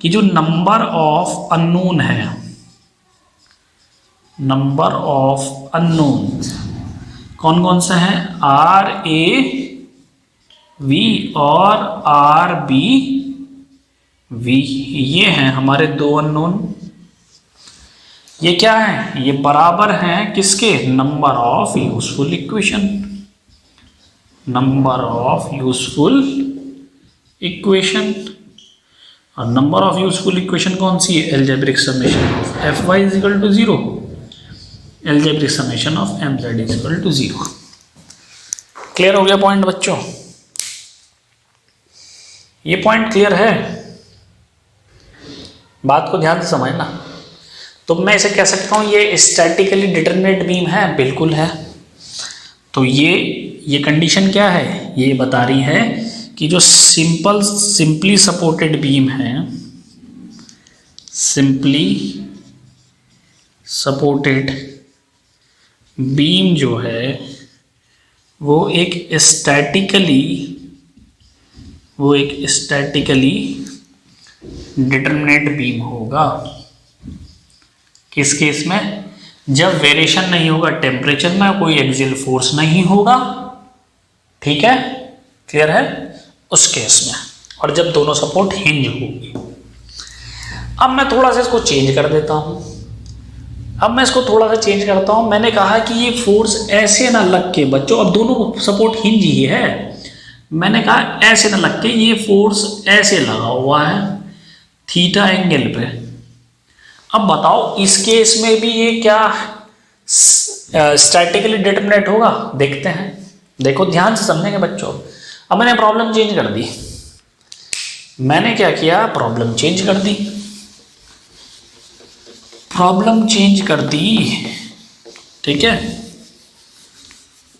कि जो नंबर ऑफ अननोन है, नंबर ऑफ अननोन कौन कौन से हैं? RAV और RBV, ये हैं हमारे 2 अननोन। ये क्या है? ये बराबर हैं किसके? Number of useful equation, number of useful equation. और नंबर ऑफ यूजफुल इक्वेशन कौन सी है? Algebraic summation of FY is equal to 0, algebraic summation of MZ is equal to 0। Clear हो गया पॉइंट बच्चों? ये पॉइंट क्लियर है? बात को ध्यान से समझना। तो मैं इसे कह सकता हूं ये स्टैटिकली डिटरमिनेट बीम है? बिल्कुल है। तो ये कंडीशन क्या है? ये बता रही है कि जो सिंपली सपोर्टेड बीम है, सिंपली सपोर्टेड बीम जो है वो एक स्टैटिकली डिटरमिनेट बीम होगा। किस केस में? जब वेरिएशन नहीं होगा टेम्परेचर में, कोई एक्सियल फोर्स नहीं होगा। ठीक है, क्लियर है? उस केस में, और जब दोनों सपोर्ट हिंज होगी। अब मैं थोड़ा सा इसको चेंज कर देता हूं। मैंने कहा कि ये फोर्स ऐसे ना लग के बच्चों, अब दोनों सपोर्ट हिंज ही है, मैंने कहा ऐसे ना लग के ये फोर्स ऐसे लगा हुआ है थीटा एंगल पे। अब बताओ इस केस में भी ये क्या स्टैटिकली डिटरमिनेट होगा? देखते हैं। देखो ध्यान से समझेंगे बच्चों। अब मैंने प्रॉब्लम चेंज कर दी। मैंने क्या किया? प्रॉब्लम चेंज कर दी। ठीक है,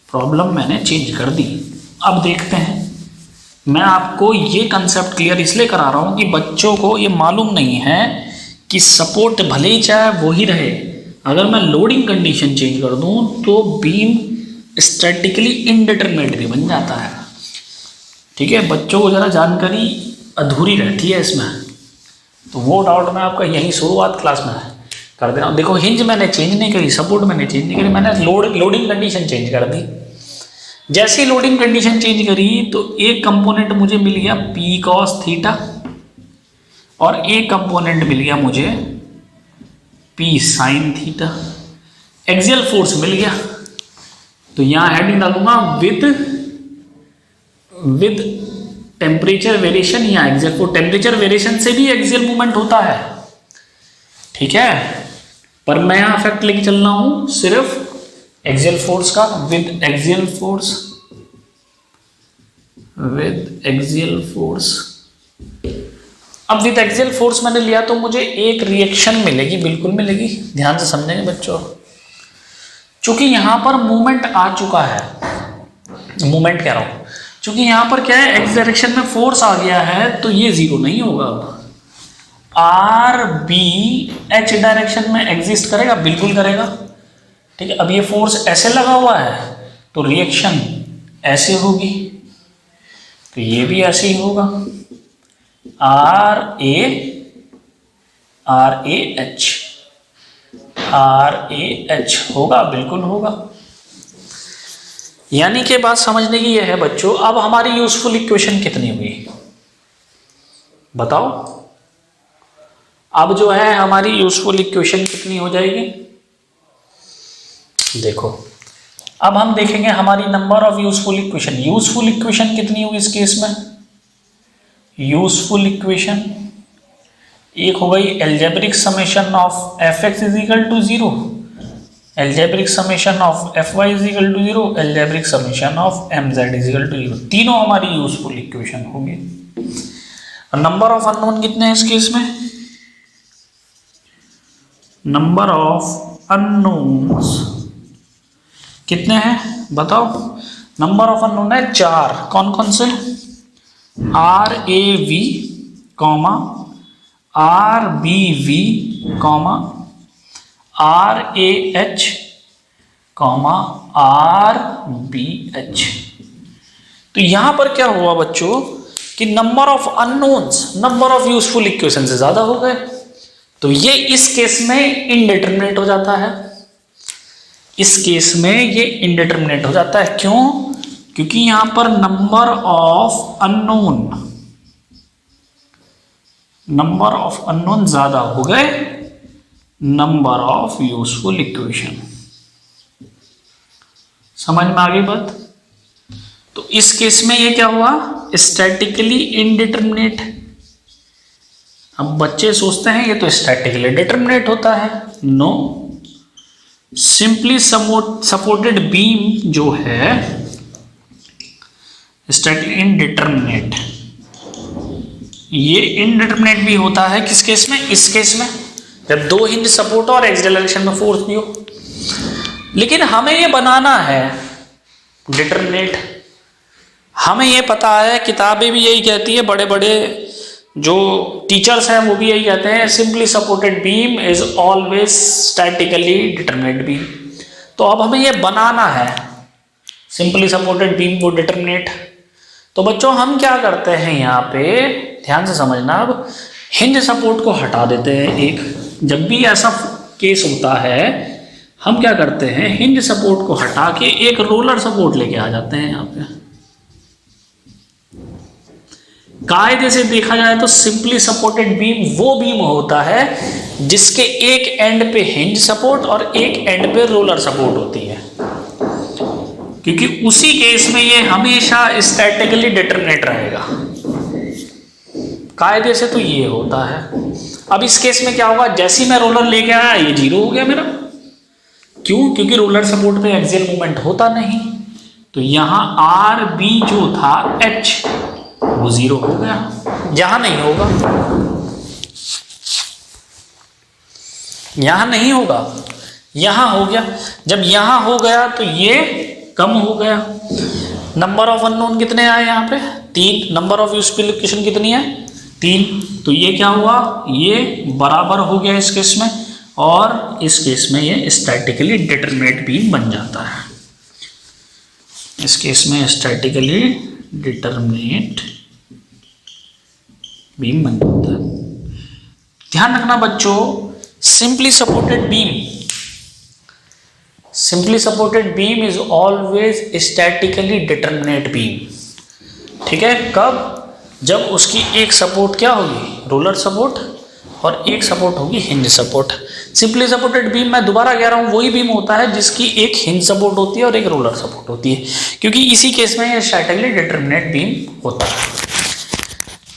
प्रॉब्लम मैंने चेंज कर दी। अब देखते हैं, मैं आपको ये कंसेप्ट क्लियर इसलिए करा रहा हूँ कि बच्चों को ये मालूम नहीं है कि सपोर्ट भले ही चाहे वो ही रहे, अगर मैं लोडिंग कंडीशन चेंज कर दूँ तो बीम स्टैटिकली इनडिटरमिनेट भी बन जाता है। ठीक है, बच्चों को ज़रा जानकारी अधूरी रहती है इसमें, तो वो डाउट मैं आपका यही शुरुआत क्लास में कर दे रहा हूँ। देखो हिंज मैंने चेंज नहीं करी, सपोर्ट मैंने चेंज नहीं करी, मैंने लोडिंग कंडीशन चेंज कर दी। जैसे ही लोडिंग कंडीशन चेंज करी तो एक कंपोनेंट मुझे मिल गया पी कॉस थीटा और एक कंपोनेंट मिल गया मुझे P sine theta. Axial force मिल गया, तो यहां हेडिंग डालूंगा विद टेम्परेचर वेरिएशन या एक्सियल फोर्स। टेम्परेचर वेरिएशन से भी एक्सियल मूवमेंट होता है, ठीक है, पर मैं यहां फैक्ट लेके चल रहा हूं सिर्फ एक्सियल फोर्स का। विद एक्सियल फोर्स अब विद एक्सियल फोर्स मैंने लिया तो मुझे एक रिएक्शन मिलेगी, बिल्कुल मिलेगी, ध्यान से समझेंगे बच्चों। चूंकि यहां पर मूवमेंट आ चुका है, मूवमेंट कह रहा हूं, चूंकि यहां पर क्या है, एक्स डायरेक्शन में फोर्स आ गया है तो ये जीरो नहीं होगा। अब आर बी एच डायरेक्शन में एग्जिस्ट करेगा, बिल्कुल करेगा, ठीक है। अब ये फोर्स ऐसे लगा हुआ है तो रिएक्शन ऐसे होगी, तो ये भी ऐसे ही होगा, आर ए एच होगा, बिल्कुल होगा। यानी कि बात समझने की यह है बच्चों। अब हमारी यूजफुल इक्वेशन कितनी हुई बताओ? अब जो है हमारी यूजफुल इक्वेशन कितनी हो जाएगी, देखो अब हम देखेंगे हमारी number of useful equation. Useful equation कितनी हुई इस केस में? यूजफुल इक्वेशन एक हो गई algebraic summation of f x is equal to 0, algebraic summation of f y is equal to 0, algebraic summation of m z is equal to 0। तीनों हमारी यूजफुल इक्वेशन होंगी। नंबर ऑफ अननोन कितने हैं इस केस में? नंबर ऑफ अननोन्स कितने हैं बताओ? नंबर ऑफ अननोन है 4। कौन कौन से? R A V comma R B V comma R A H comma R B H. तो यहां पर क्या हुआ बच्चों कि number of unknowns number of useful equation से ज्यादा हो गए, तो ये इस केस में इनडिटरमिनेट हो जाता है। इस केस में ये इनडिटरमिनेट हो जाता है। क्यों? क्योंकि यहां पर नंबर ऑफ अननोन ज्यादा हो गए नंबर ऑफ यूजफुल इक्वेशन। समझ में आ गई बात? तो इस केस में ये क्या हुआ? Statically indeterminate. अब बच्चे सोचते हैं ये तो स्टैटिकली डिटरमिनेट होता है। नो, सिंपली सपोर्टेड बीम जो है स्टैटिकली इनडिटरमिनेट, ये इनडिटरमिनेट भी होता है किस केस में? इस केस में जब दो हिंज सपोर्ट और एक्स डायरेक्शन में फोर्स भी हो। लेकिन हमें ये बनाना है डिटरमिनेट। हमें ये पता है, किताबें भी यही कहती है, बड़े बड़े जो टीचर्स हैं वो भी यही कहते हैं, simply supported beam is always statically determinate beam. तो अब हमें ये बनाना है सिंपली सपोर्टेड बीम को डिटरमिनेट। तो बच्चों हम क्या करते हैं यहाँ पे, ध्यान से समझना। अब हिंज सपोर्ट को हटा देते हैं एक। जब भी ऐसा केस होता है हम क्या करते हैं, हिंज सपोर्ट को हटा के एक रोलर सपोर्ट लेके आ जाते हैं यहाँ पे। कायदे से देखा जाए तो सिंपली सपोर्टेड बीम वो बीम होता है जिसके एक एंड पे हिंज सपोर्ट और एक एंड पे रोलर सपोर्ट होती है, क्योंकि उसी केस में ये हमेशा स्टैटिकली डिटरमिनेट रहेगा। कायदे से तो ये होता है। अब इस केस में क्या होगा, जैसे ही मैं रोलर लेके आया ये 0 हो गया मेरा। क्यों? क्योंकि रोलर सपोर्ट पे एक्सियल मूवमेंट होता नहीं, तो यहां आर बी जो था एच वो 0 हो गया। यहां नहीं होगा, यहां नहीं होगा, यहां हो गया। जब यहां हो गया तो ये कम हो गया। नंबर ऑफ अननोन कितने आए यहाँ पे? 3। नंबर ऑफ यूजफुल लोकेशन कितनी है? 3। तो ये क्या हुआ, ये बराबर हो गया इस केस में, और इस केस में ये स्टैटिकली डिटरमिनेट बीम बन जाता है। इस केस में स्टैटिकली डिटरमिनेट बीम बन जाता है। ध्यान रखना बच्चों, simply supported beam is always statically determinate beam. ठीक है, कब? जब उसकी एक सपोर्ट क्या होगी, रोलर सपोर्ट, और एक सपोर्ट होगी hinge support. Simply supported beam, मैं दोबारा कह रहा हूँ, वही बीम होता है जिसकी एक हिंज सपोर्ट होती है और एक रोलर सपोर्ट होती है, क्योंकि इसी केस में ये स्टैटिकली डिटरमिनेट बीम होता है।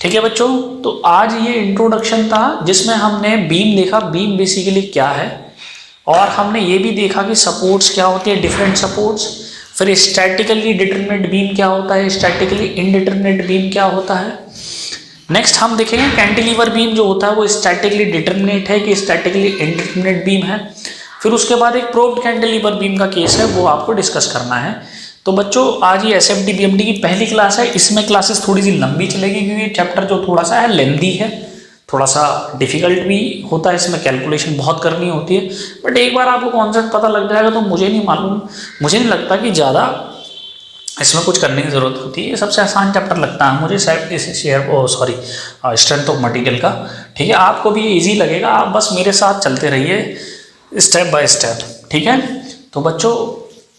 ठीक है बच्चों, तो आज ये इंट्रोडक्शन था जिसमें हमने बीम देखा, बीम बेसिकली क्या है, और हमने ये भी देखा कि सपोर्ट्स क्या होते हैं, डिफरेंट सपोर्ट्स, फिर स्टैटिकली डिटरमिनेट बीम क्या होता है, स्टैटिकली इनडिटरमिनेट बीम क्या होता है। नेक्स्ट हम देखेंगे कैंटिलीवर बीम जो होता है वो स्टैटिकली डिटरमिनेट है कि स्टैटिकली इनडिटरमिनेट बीम है। फिर उसके बाद एक प्रोब्ड कैंटिलीवर बीम का केस है, वो आपको डिस्कस करना है। तो बच्चों आज ये एसएफडी बीएमडी की पहली क्लास है, इसमें क्लासेस थोड़ी सी लंबी चलेगी क्योंकि चैप्टर जो थोड़ा सा है लेंदी है, थोड़ा सा डिफिकल्ट भी होता है, इसमें कैलकुलेशन बहुत करनी होती है, बट एक बार आपको कॉन्सेप्ट पता लग जाएगा तो मुझे नहीं लगता कि ज़्यादा इसमें कुछ करने की ज़रूरत होती है। ये सबसे आसान चैप्टर लगता है मुझे स्ट्रेंथ ऑफ मटेरियल का। ठीक है, आपको भी इजी लगेगा, आप बस मेरे साथ चलते रहिए स्टेप बाय स्टेप। ठीक है, तो बच्चों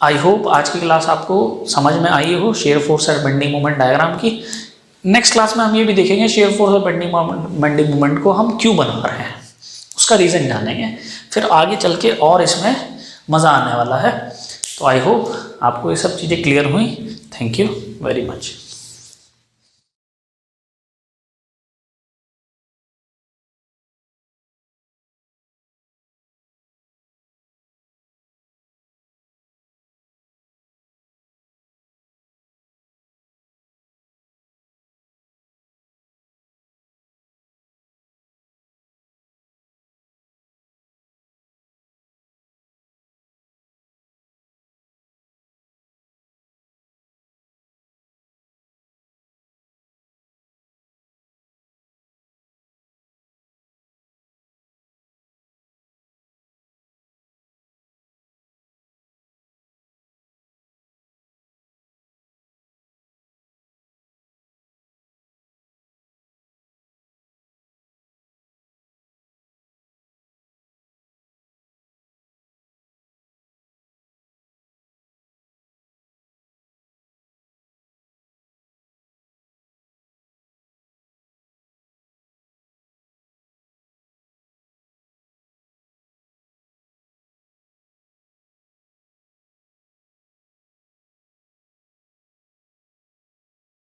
आई होप आज की क्लास आपको समझ में आई हो शेयर फोर्स और बेंडिंग मोमेंट डायग्राम की। नेक्स्ट क्लास में हम ये भी देखेंगे शेयर फोर्स और बेंडिंग मोमेंट को हम क्यों बना रहे हैं, उसका रीज़न जानेंगे, फिर आगे चल के और इसमें मज़ा आने वाला है। तो आई होप आपको ये सब चीज़ें क्लियर हुई। Thank you very much.